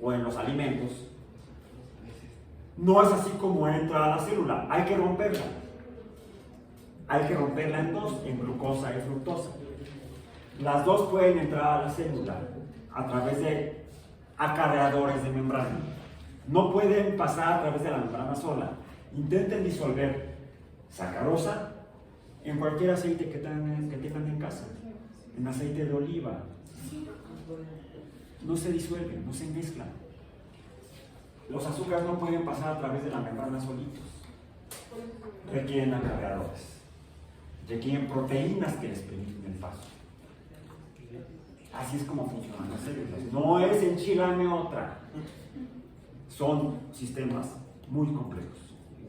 o en los alimentos, no es así como entra a la célula, hay que romperla. Hay que romperla en dos, en glucosa y fructosa. Las dos pueden entrar a la célula a través de acarreadores de membrana. No pueden pasar a través de la membrana sola. Intenten disolver sacarosa en cualquier aceite que tengan en casa, en aceite de oliva. No se disuelven, no se mezclan. Los azúcares no pueden pasar a través de la membrana solitos. Requieren acarreadores. Requieren proteínas que les permiten el paso. Así es como funcionan las células. No es enchilame otra. Son sistemas muy complejos.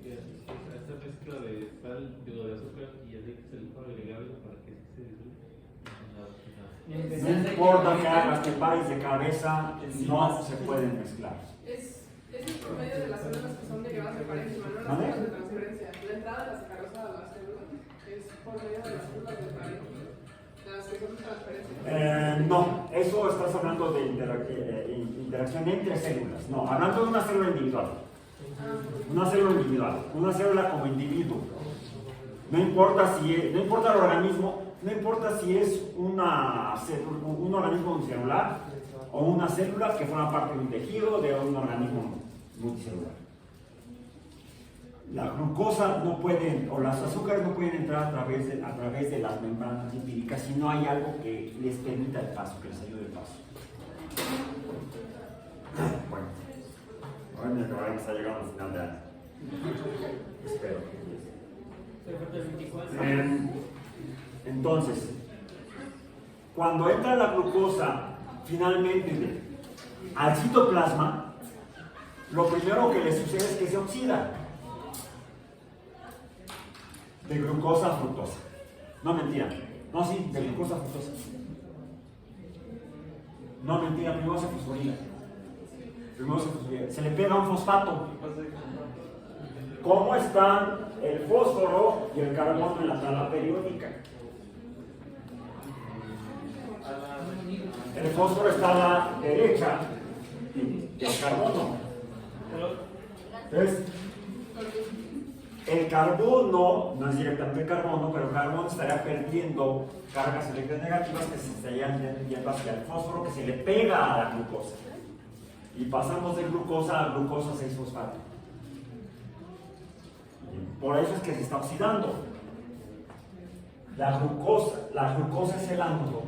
Esta mezcla de sal, de azúcar y aceite se le puede agregar algo para que se disuelva. No importa que hagas, que pares de cabeza, no se pueden mezclar. Es el promedio de las células que son derivadas de parénquima, no las células de transferencia. La entrada de la sacarosa a la célula es por medio de las células de parénquima. Las que son de transferencia. No, eso estás hablando de interacción entre células. No, hablando de una célula individual. Una célula individual, una célula como individuo. No importa el organismo, no importa si es un organismo unicelular o una célula que forma parte de un tejido de un organismo multicelular. La glucosa no puede, o las azúcares no pueden entrar a través de las membranas lipídicas si no hay algo que les permita el paso, que les ayude el paso. Bueno, ahora mi programa está llegando al final de año. Espero. Entonces, cuando entra la glucosa finalmente al citoplasma, lo primero que le sucede es que se oxida de glucosa a fructosa. No mentira. No, sí, de glucosa a fructosa. No mentira, primero se fosforila. Se le pega un fosfato. ¿Cómo están el fósforo y el carbono en la tabla periódica? El fósforo está a la derecha del carbono. Entonces, el carbono, no es directamente carbono, pero el carbono estaría perdiendo cargas electronegativas que se estarían yendo hacia el fósforo que se le pega a la glucosa. Y pasamos de glucosa a glucosa 6-fosfato. Por eso es que se está oxidando. La glucosa es el ánodo.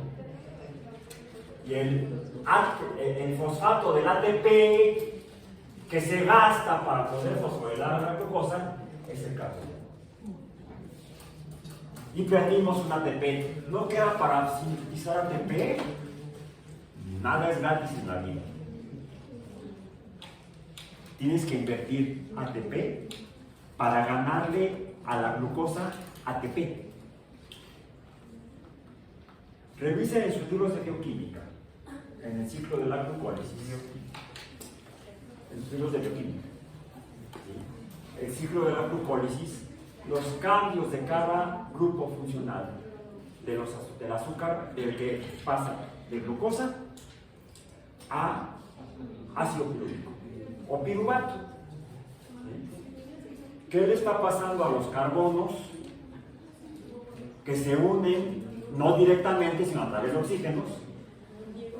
Y el fosfato del ATP que se gasta para poder fosforilar la glucosa es el carbono. Y perdimos un ATP. ¿No queda para sintetizar ATP? Nada es gratis en la vida. Tienes que invertir ATP para ganarle a la glucosa ATP. Revisen en sus libros de bioquímica, en el ciclo de la glucólisis, en sus libros de bioquímica. El ciclo de la glucólisis, los cambios de cada grupo funcional del azúcar, del que pasa de glucosa a ácido piruvico o piruvato. ¿Qué le está pasando a los carbonos que se unen no directamente, sino a través de oxígenos,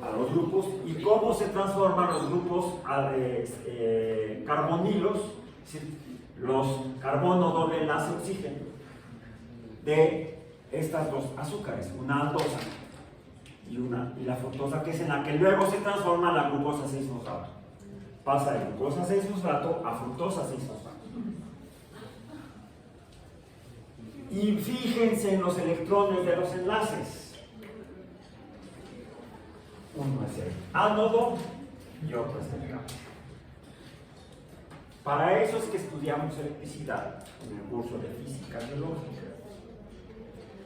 a los grupos, y cómo se transforman los grupos carbonilos, los carbono doble enlace oxígeno, de estas dos azúcares, una aldosa y la fructosa, que es en la que luego se transforma la glucosa 6-fosfato. Pasa de glucosa 6-fosfato a fructosa 6-fosfato. Y fíjense en los electrones de los enlaces. Uno es el ánodo y otro es el cátodo. Para eso es que estudiamos electricidad en el curso de física biológica,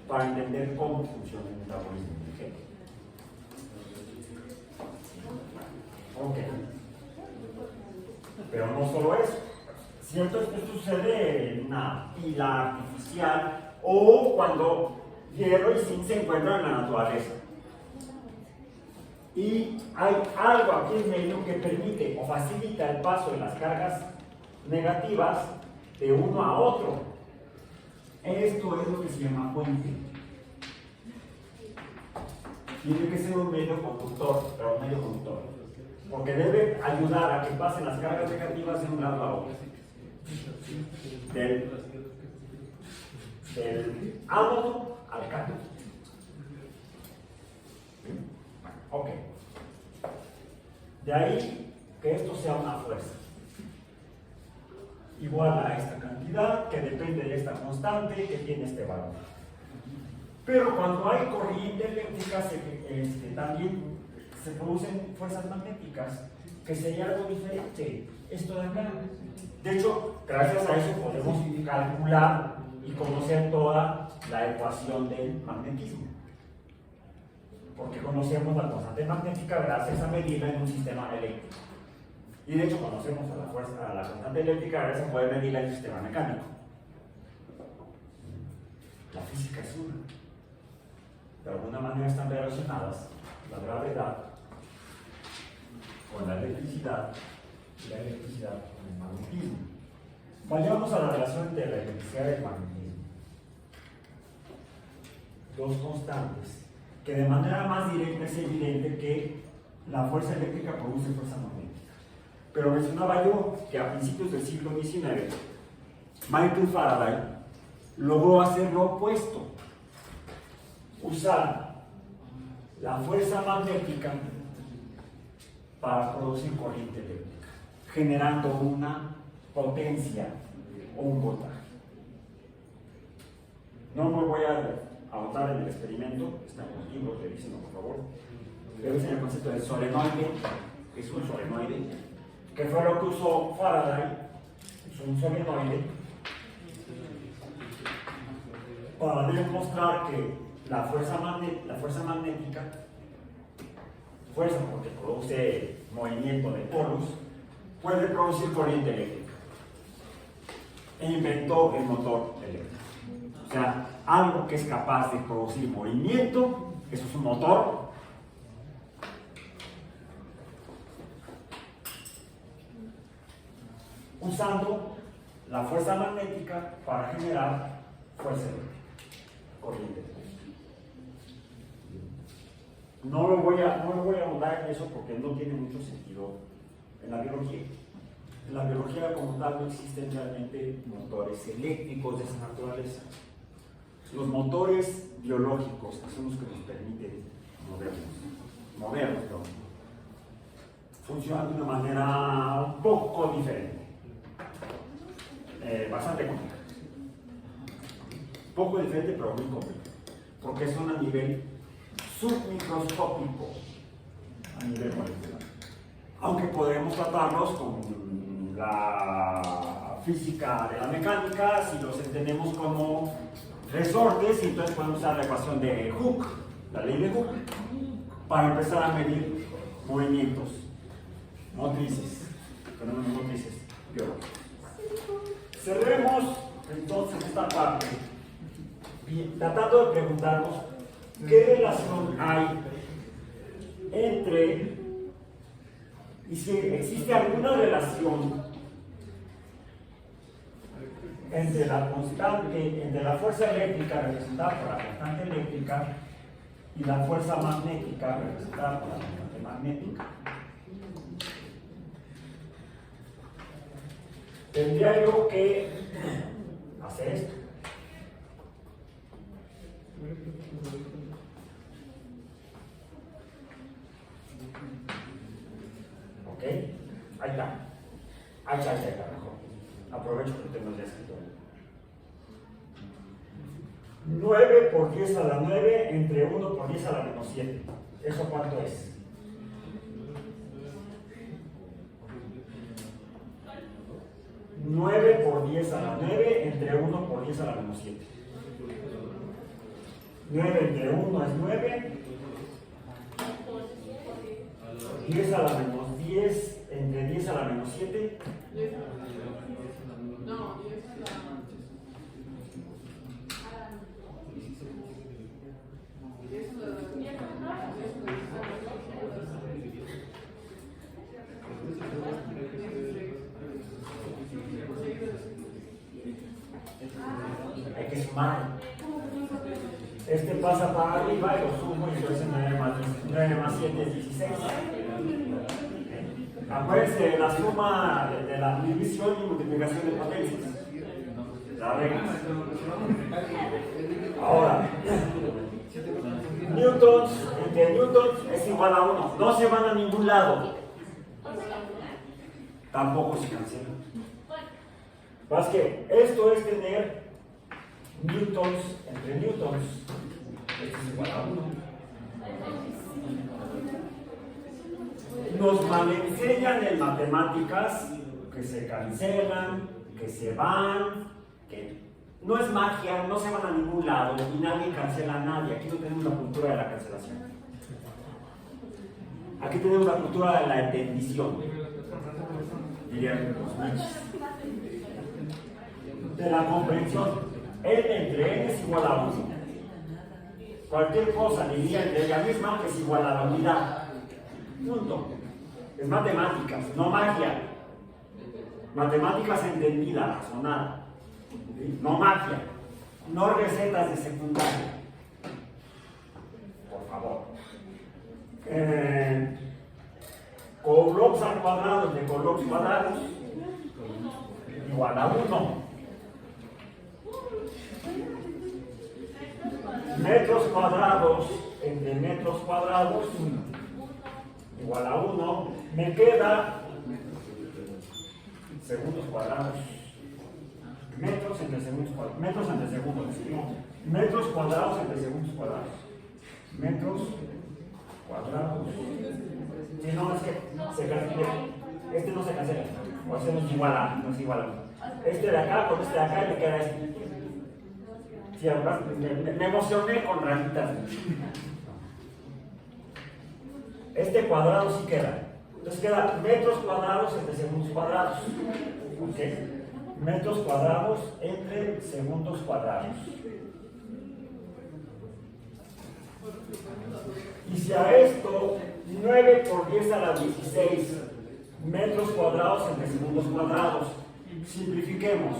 para entender cómo funciona el metabolismo energético. Ok. Pero no solo eso. Cierto es que esto sucede en una pila artificial o cuando hierro y zinc se encuentran en la naturaleza. Y hay algo aquí en medio que permite o facilita el paso de las cargas negativas de uno a otro. Esto es lo que se llama puente. Tiene que ser un medio conductor, pero un medio conductor, porque debe ayudar a que pasen las cargas negativas de un lado a otro. Del ánodo al cátodo. Ok. De ahí que esto sea una fuerza igual a esta cantidad, que depende de esta constante que tiene este valor. Pero cuando hay corriente eléctrica también se producen fuerzas magnéticas, que sería algo diferente. Esto de acá. De hecho, gracias a eso podemos calcular y conocer toda la ecuación del magnetismo. Porque conocemos la constante magnética gracias a medirla en un sistema eléctrico. Y de hecho conocemos a la constante eléctrica gracias a poder medirla en un sistema mecánico. La física es una. De alguna manera están relacionadas la gravedad con la electricidad y la electricidad con el magnetismo. Vayamos a la relación entre la electricidad y el magnetismo. Dos constantes que de manera más directa es evidente que la fuerza eléctrica produce fuerza magnética. Pero mencionaba yo que a principios del siglo XIX Michael Faraday logró hacer lo opuesto, usar la fuerza magnética para producir corriente eléctrica, generando una potencia o un voltaje. No me voy a ahondar en el experimento, está en los libros, revísenlo por favor. Revisen el concepto del solenoide, que es un solenoide, que fue lo que usó Faraday, es un solenoide, para demostrar que la fuerza magnética, fuerza porque produce movimiento de polos, puede producir corriente eléctrica. E inventó el motor eléctrico. O sea, algo que es capaz de producir movimiento, eso es un motor. Usando la fuerza magnética para generar fuerza eléctrica, corriente eléctrica. No me voy a ahondar en eso porque no tiene mucho sentido en la biología. En la biología como tal no existen realmente motores eléctricos de esa naturaleza. Los motores biológicos, que son los que nos permiten movernos, funcionan de una manera un poco diferente, bastante compleja. Poco diferente, pero muy compleja, porque son a nivel submicroscópico, a nivel molecular. Aunque podemos tratarlos con la física de la mecánica, si los entendemos como resortes, y entonces podemos usar la ecuación de Hooke, la ley de Hooke, para empezar a medir movimientos motrices, fenómenos motrices biológicos. Cerremos entonces esta parte tratando de preguntarnos qué relación hay entre, y si existe alguna relación entre la fuerza eléctrica representada por la constante eléctrica y la fuerza magnética representada por la corriente magnética. Tendría yo que hacer esto. ¿Ok? Ahí está. Ahí está, mejor. Aprovecho que tengo ya escrito. 9 por 10 a la 9 entre 1 por 10 a la menos 7. ¿Eso cuánto es? 9 por 10 a la 9 entre 1 por 10 a la menos 7. 9 entre 1 es 9. 10 a la menos 10 entre 10 a la menos 7. No, 10 a la... Hay que sumar. Este pasa para arriba y lo sumo y entonces 9 más 7 es 16. Acuérdense, la suma de la división y multiplicación de potencias. La regla. Ahora, newtons entre newtons es igual a 1. No se van a ningún lado. Tampoco se cancelan. Más que esto es tener newtons entre newtons. Esto es igual a 1. Nos malenseñan en matemáticas que se cancelan, que se van, que no es magia, no se van a ningún lado y nadie cancela a nadie. Aquí no tenemos la cultura de la cancelación. Aquí tenemos la cultura de la entendición. Dirían los machos. De la comprensión. N entre N es igual a 1. Cualquier cosa diría entre ella misma es igual a la unidad. Punto. Es matemáticas, no magia. Matemáticas entendidas, razonada. No magia. No recetas de secundaria. Por favor. Colocs al cuadrado de colocs cuadrados igual a 1. Metros cuadrados entre metros cuadrados igual a 1. Me queda segundos cuadrados. Metros entre segundos cuadrados. Metros entre segundos. Metros cuadrados entre segundos cuadrados. Metros cuadrados. Si no, es que se cancela. Este no se cancela. O sea, no es igual a. No es igual a. Este de acá con este de acá y me queda este. Sí, me emocioné con ramitas. Este cuadrado sí queda. Entonces queda metros cuadrados entre segundos cuadrados. ¿Ok? Metros cuadrados entre segundos cuadrados. Y si a esto 9 por 10 a la 16 metros cuadrados entre segundos cuadrados, simplifiquemos.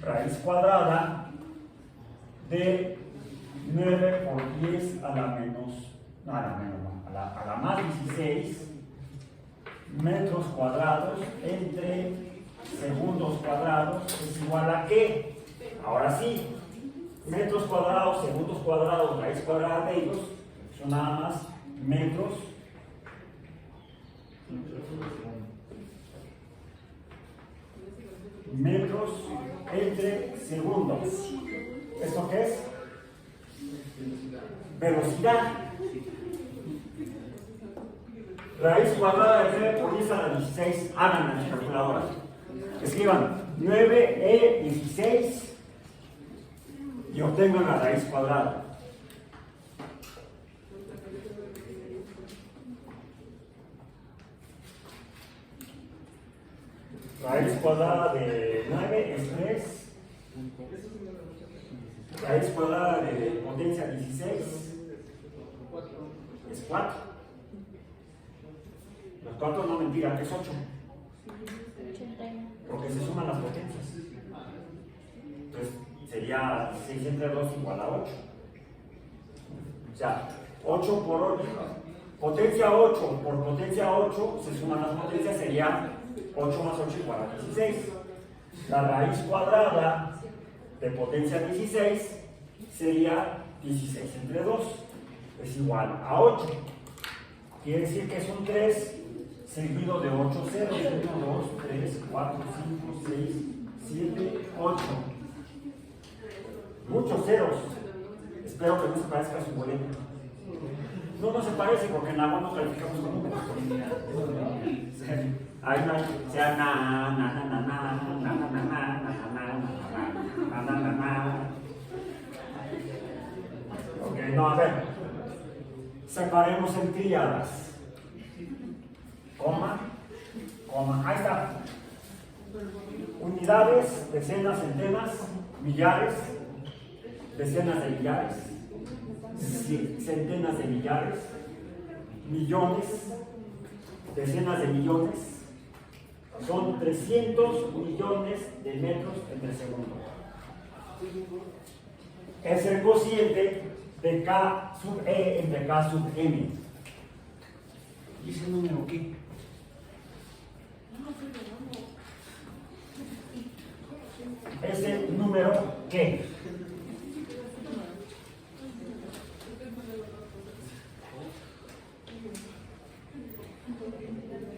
Raíz cuadrada de 9 por 10 a la menos, no, a la menos, no, a la más 16 metros cuadrados entre segundos cuadrados es igual a ¿qué? Ahora sí, metros cuadrados, segundos cuadrados, raíz cuadrada de ellos son nada más metros entre segundos. ¿Esto qué es? Velocidad. Raíz cuadrada de 9 por 10 a la 16. Hagan en las calculadoras. Escriban 9e16 y obtengan la raíz cuadrada. Raíz cuadrada de 9 es 3. Raíz cuadrada de potencia 16 es 4. Los 4 no mentira, es 8. Porque se suman las potencias. Entonces sería 16 entre 2 igual a 8. O sea, 8 por 8, potencia 8 por potencia 8, se suman las potencias, sería 8 más 8 igual a 16. La raíz cuadrada de potencia 16 sería 16 entre 2, es igual a 8. Quiere decir que es un 3 seguido de 8 ceros. 1, 2, 3, 4, 5, 6, 7, 8. Muchos ceros. Espero que no se parezca a su boleto. No, no se parece porque en agua no calificamos con números. Ahí no hay, sea Ok, no, a ver. Separemos en tríadas. Coma, coma. Ahí está. Unidades, decenas, centenas, millares, decenas de millares, centenas de millares, millones, decenas de millones. Son 300 millones de metros entre segundo. Es el cociente de K sub E entre K sub M. ¿Y ese número qué? ¿Ese número qué?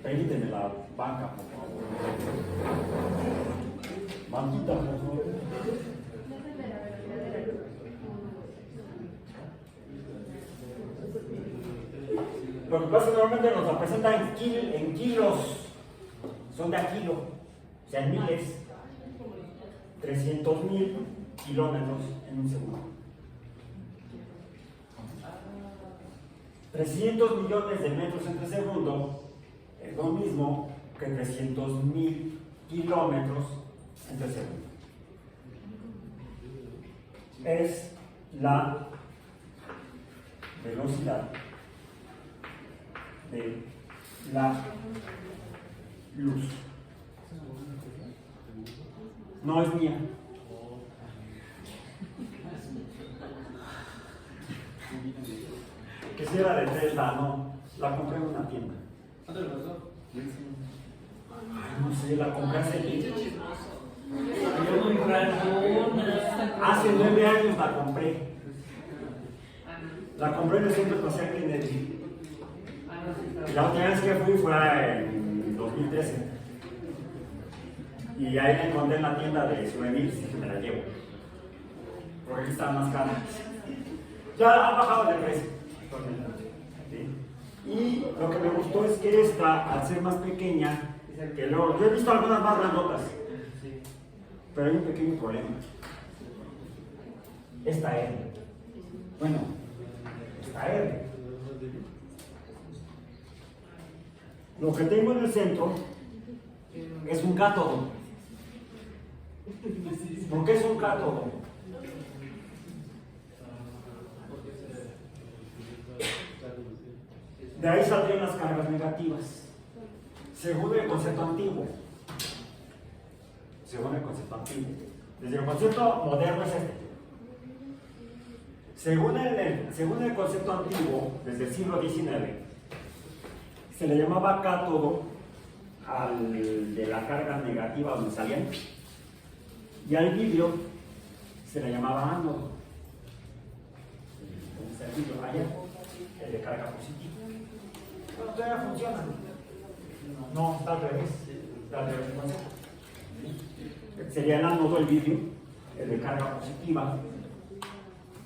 Permíteme la banca, por favor. Banquita, por favor. Lo que pasa es que normalmente nos la presentan en kilos, son de a kilo, o sea, en miles, 300.000 kilómetros en un segundo. 300 millones de metros entre segundo es lo mismo que 300.000 kilómetros entre segundo. Es la velocidad de la luz. No es mía. Que si era de Tesla, no. La compré en una tienda. ¿Cuánto le pasó? Ay, no sé, la compré hace Hace 9 años la compré. La compré en el centro espacial Kennedy. La última vez que fui fue en 2013. Y ahí la encontré en la tienda de souvenirs y dije, me la llevo. Porque aquí están más caras. Ya ha bajado de precio. ¿Sí? Y lo que me gustó es que esta, al ser más pequeña, que luego, yo he visto algunas más grandotas, pero hay un pequeño problema. Esta R. Bueno, esta R. Lo que tengo en el centro es un cátodo. ¿Por qué es un cátodo? De ahí saldrían las cargas negativas, según el concepto antiguo. Según el concepto antiguo. Desde el concepto moderno es este. Según el concepto antiguo, desde el siglo XIX, se le llamaba cátodo al de la carga negativa donde salían, y al vidrio se le llamaba ánodo. El vidrio allá, el de carga positiva. Pero todavía funciona. No, está al revés. Está al revés el concepto. Sería el ánodo, el vidrio, el de carga positiva,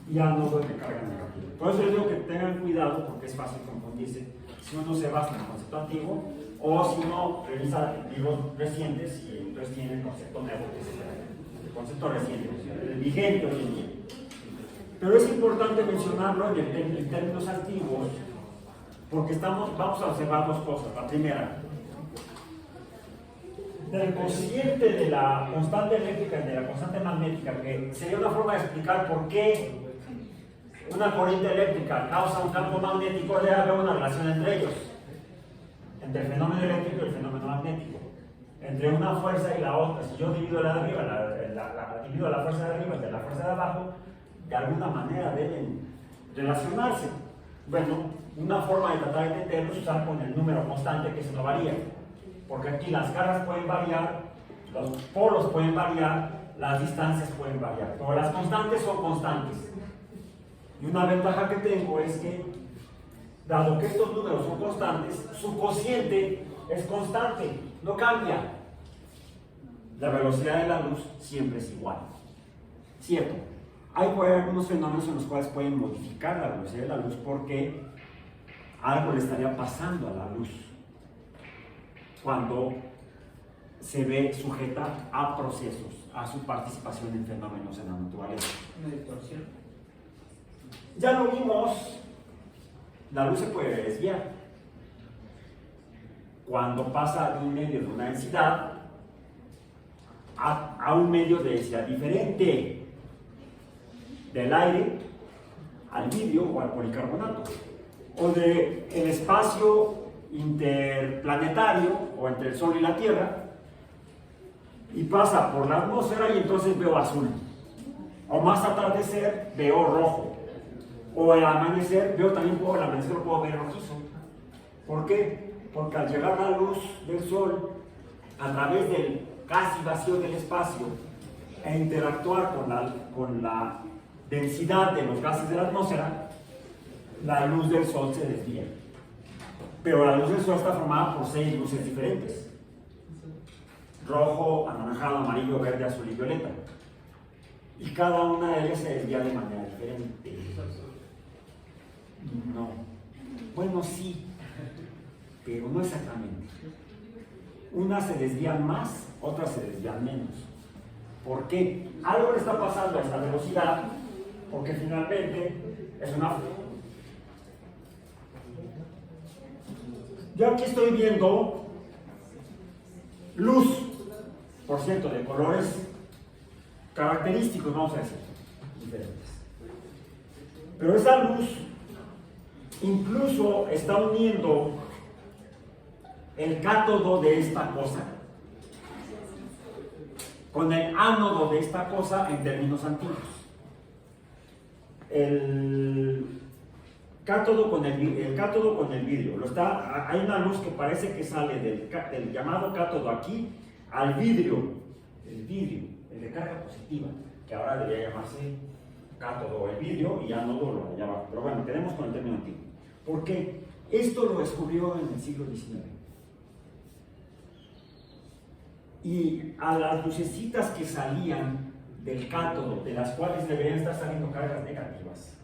y ánodo, el de carga negativa. Por eso les digo que tengan cuidado porque es fácil confundirse si uno se basa en el concepto antiguo o si uno revisa libros recientes y entonces tiene el concepto nuevo, que es el concepto reciente, el vigente hoy en día. Pero es importante mencionarlo en términos antiguos porque vamos a observar dos cosas. La primera, del cociente de la constante eléctrica y de la constante magnética, que sería una forma de explicar por qué una corriente eléctrica causa un campo magnético, debe haber una relación entre ellos, entre el fenómeno eléctrico y el fenómeno magnético, entre una fuerza y la otra. Si yo divido la de arriba, divido la fuerza de arriba de la fuerza de abajo, de alguna manera deben relacionarse. Bueno, una forma de tratar de entenderlo es usar con el número constante que se no varía, porque aquí las cargas pueden variar, los polos pueden variar, las distancias pueden variar, pero las constantes son constantes. Y una ventaja que tengo es que, dado que estos números son constantes, su cociente es constante, no cambia. La velocidad de la luz siempre es igual. Cierto, hay por ahí algunos fenómenos en los cuales pueden modificar la velocidad de la luz porque algo le estaría pasando a la luz cuando se ve sujeta a procesos, a su participación en fenómenos en la naturaleza. Una distorsión. Ya lo vimos, la luz se puede desviar. Cuando pasa de un medio de una densidad a un medio de densidad diferente, del aire al vidrio o al policarbonato, o del espacio interplanetario o entre el Sol y la Tierra, y pasa por la atmósfera y entonces veo azul, o más atardecer veo rojo, o el amanecer veo también, el amanecer lo puedo ver rojizo. ¿Por qué? Porque al llegar la luz del Sol a través del casi vacío del espacio e interactuar con la densidad de los gases de la atmósfera, la luz del Sol se desvía. Pero la luz del Sol está formada por 6 luces diferentes: rojo, anaranjado, amarillo, verde, azul y violeta. Y cada una de ellas se desvía de manera diferente. No. Bueno, sí, pero no exactamente. Unas se desvían más, otras se desvían menos. ¿Por qué? Algo le está pasando a esta velocidad, porque finalmente es una... Yo aquí estoy viendo luz, por cierto, de colores característicos, vamos a decir, diferentes. Pero esa luz incluso está uniendo el cátodo de esta cosa con el ánodo de esta cosa en términos antiguos. El cátodo con el vidrio. Hay una luz que parece que sale del llamado cátodo aquí al vidrio, el de carga positiva, que ahora debería llamarse cátodo el vidrio y ánodo lo llama. Pero bueno, quedemos con el término antiguo. Porque esto lo descubrió en el siglo XIX. Y a las lucecitas que salían del cátodo, de las cuales deberían estar saliendo cargas negativas,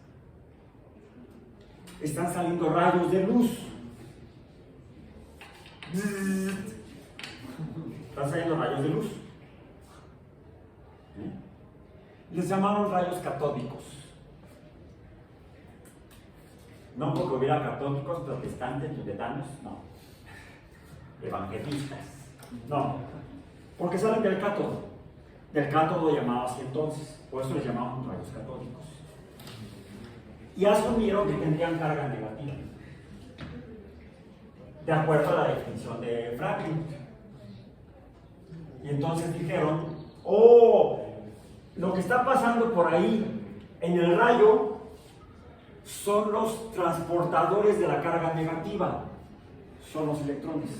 están saliendo rayos de luz. Están saliendo rayos de luz. Les llamaron rayos catódicos. No porque hubiera catódicos, protestantes, tibetanos, no. Evangelistas, no. Porque salen del cátodo llamado así entonces, por eso les llamaban rayos catódicos. Y asumieron que tendrían carga negativa, de acuerdo a la definición de Franklin. Y entonces dijeron, lo que está pasando por ahí en el rayo son los transportadores de la carga negativa, son los electrones.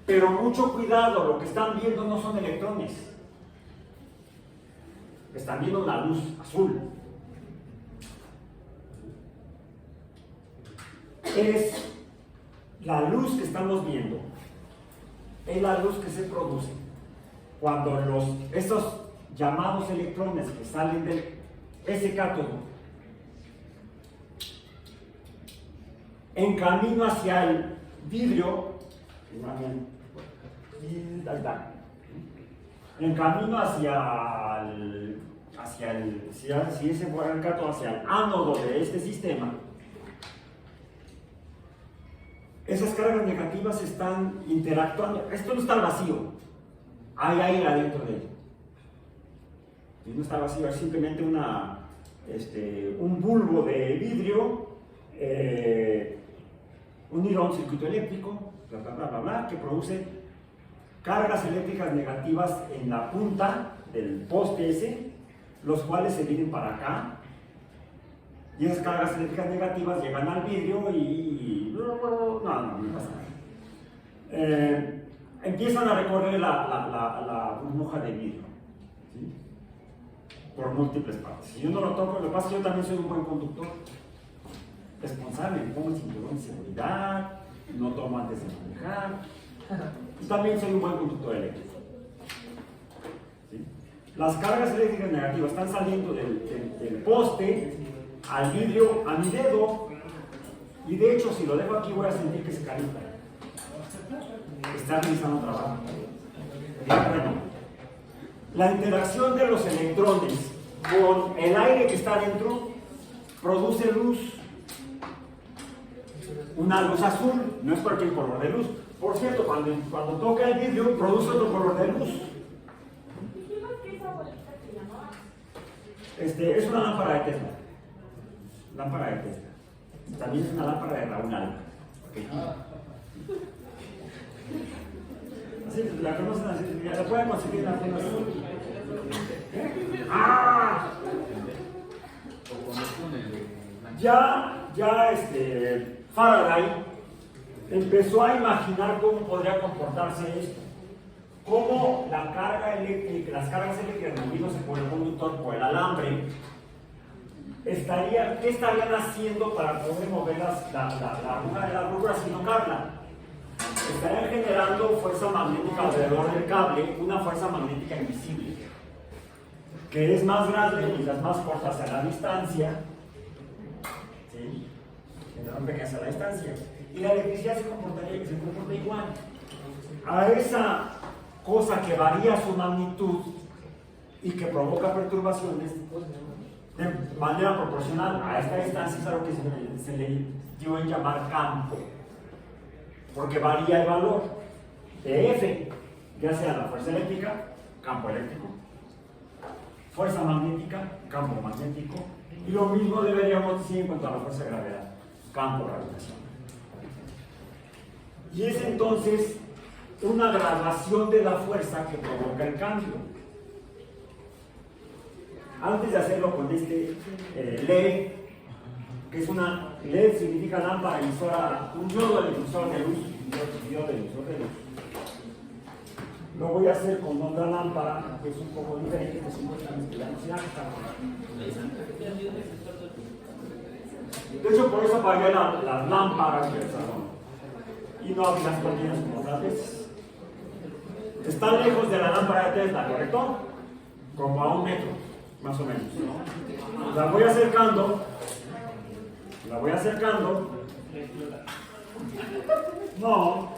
Pero mucho cuidado, lo que están viendo no son electrones, están viendo una luz azul. Es la luz que estamos viendo, es la luz que se produce cuando estos llamados electrones que salen de ese cátodo en camino hacia el vidrio, en camino hacia si ese fuera el cátodo, hacia el ánodo de este sistema, esas cargas negativas están interactuando. Esto no está vacío, hay aire adentro de ello. Y no está vacío, es simplemente un bulbo de vidrio unido a un circuito eléctrico, que produce cargas eléctricas negativas en la punta del poste ese, los cuales se vienen para acá Y esas cargas eléctricas negativas llegan al vidrio y no pasa nada. Empiezan a recorrer la burbuja de vidrio, ¿sí? Por múltiples partes. Si yo no lo toco, lo que pasa es que yo también soy un buen conductor, responsable, pongo el cinturón de seguridad, no tomo antes de manejar, y también soy un buen conductor eléctrico. ¿Sí? Las cargas eléctricas negativas están saliendo del poste al vidrio, a mi dedo, y de hecho si lo dejo aquí voy a sentir que se calienta. Está realizando trabajo. Bueno, la interacción de los electrones con el aire que está dentro produce luz. Una luz azul, no es cualquier color de luz. Por cierto, cuando toca el vidrio produce otro color de luz. Es una lámpara de Tesla. Lámpara de Tesla. También es una lámpara de Raúl Alba. Así, la conocen así, la pueden conseguir en la fundación. ¡Ah! Ya Faraday empezó a imaginar cómo podría comportarse esto. Cómo la carga eléctrica, las cargas eléctricas moviéndose por el conductor, por el alambre, ¿qué estarían haciendo para poder mover la aguja de la brújula sin tocarla? Estarían generando fuerza magnética alrededor del cable, una fuerza magnética invisible, que es más grande mientras más corta sea la distancia, ¿sí? Mientras más pequeña sea la distancia. Y la electricidad se comporta igual. A esa cosa que varía su magnitud y que provoca perturbaciones, de manera proporcional a esta distancia, es algo que se le dio en llamar campo, porque varía el valor de F, ya sea la fuerza eléctrica, campo eléctrico, fuerza magnética, campo magnético, y lo mismo deberíamos decir en cuanto a la fuerza de gravedad, campo gravitacional. Y es entonces una graduación de la fuerza que provoca el cambio. Antes de hacerlo con este LED, que es una LED, significa lámpara emisora, un diodo del emisor de luz, lo voy a hacer con otra lámpara, que es un poco diferente, que supuestamente la velocidad que está. De hecho, por eso apagué las lámparas del salón y no abrí las cortinas como otras veces. Está lejos de la lámpara de Tesla, ¿correcto? Como a 1 metro, más o menos. La voy acercando. No.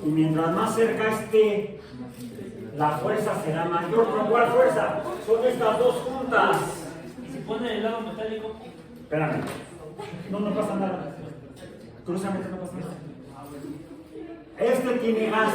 Y mientras más cerca esté, la fuerza será mayor. ¿Pero cuál fuerza? Son estas dos juntas. ¿Y si pone el lado metálico? Espérame. No pasa nada. Cruzamente no pasa nada. Este tiene gas.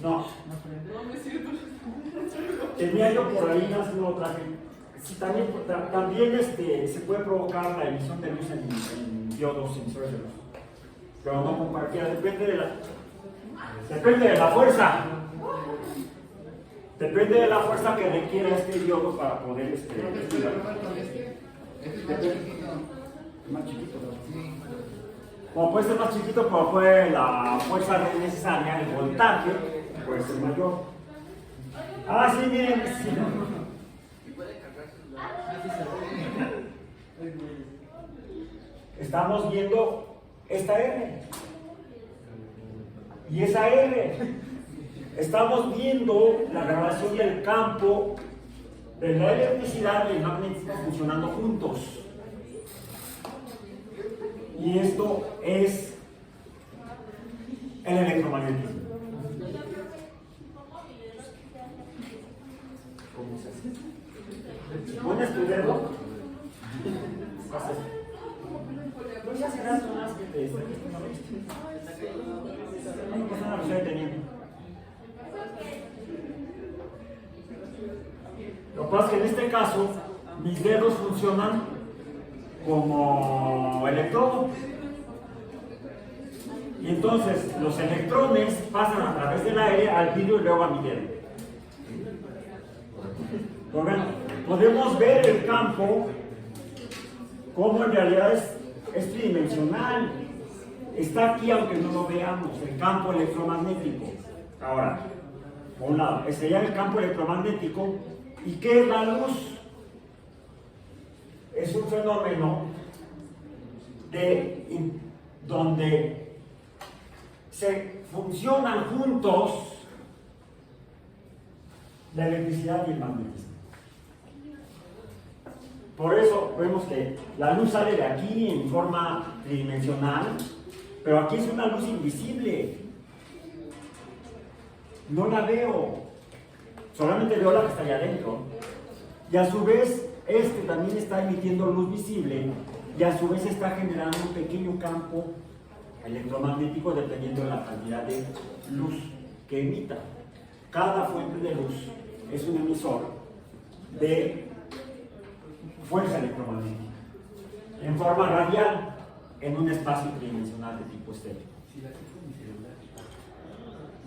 No. Tenía yo por ahí no traje. Sí, también se puede provocar la emisión de luz en diodos, sensores de luz. Pero no con cualquiera, depende de la fuerza. Depende de la fuerza que requiera este diodo para poder más chiquito. Como puede ser más chiquito, como puede la fuerza necesaria, el voltaje, puede ser mayor. Ah, sí, miren. Sí. Estamos viendo esta R y esa R. Estamos viendo la relación del campo de la electricidad y el magnetismo funcionando juntos. Y esto es el electromagnetismo. ¿Cómo se hace? Si pones tu dedo, pues ya serás más que te no pasa nada, lo estoy deteniendo. pasa es que en este caso, mis dedos funcionan como electrodo. Y entonces los electrones pasan a través del aire al vidrio y luego a mi dedo. Pues bueno, podemos ver el campo como en realidad es tridimensional. Está aquí aunque no lo veamos, el campo electromagnético. Ahora, por un lado, ese sería el campo electromagnético. ¿Y qué es la luz? Es un fenómeno donde se funcionan juntos la electricidad y el magnetismo. Por eso vemos que la luz sale de aquí en forma tridimensional, pero aquí es una luz invisible. No la veo, solamente veo la que está allá adentro. Y a su vez, este también está emitiendo luz visible y a su vez está generando un pequeño campo electromagnético dependiendo de la cantidad de luz que emita. Cada fuente de luz es un emisor de fuerza electromagnética en forma radial en un espacio tridimensional de tipo estéreo.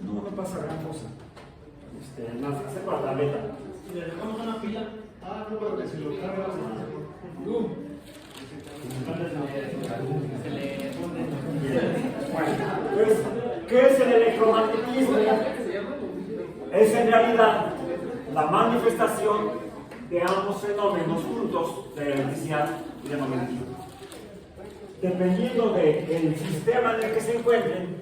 No me pasa gran cosa. Hace para la tableta. Si le dejamos una pila. Ah, no, pero que si lo cargas. Se le pone. Bueno, pues, ¿qué es el electromagnetismo? Es en realidad la manifestación de ambos fenómenos juntos, de electricidad y de magnetismo. Dependiendo del sistema en el que se encuentren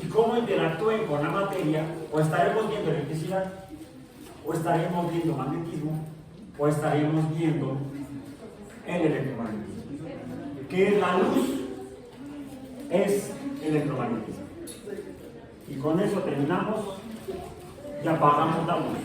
y cómo interactúen con la materia, o estaremos viendo electricidad, o estaremos viendo magnetismo, o estaremos viendo el electromagnetismo. ¿Qué es la luz? Es electromagnetismo. Y con eso terminamos y apagamos la luz.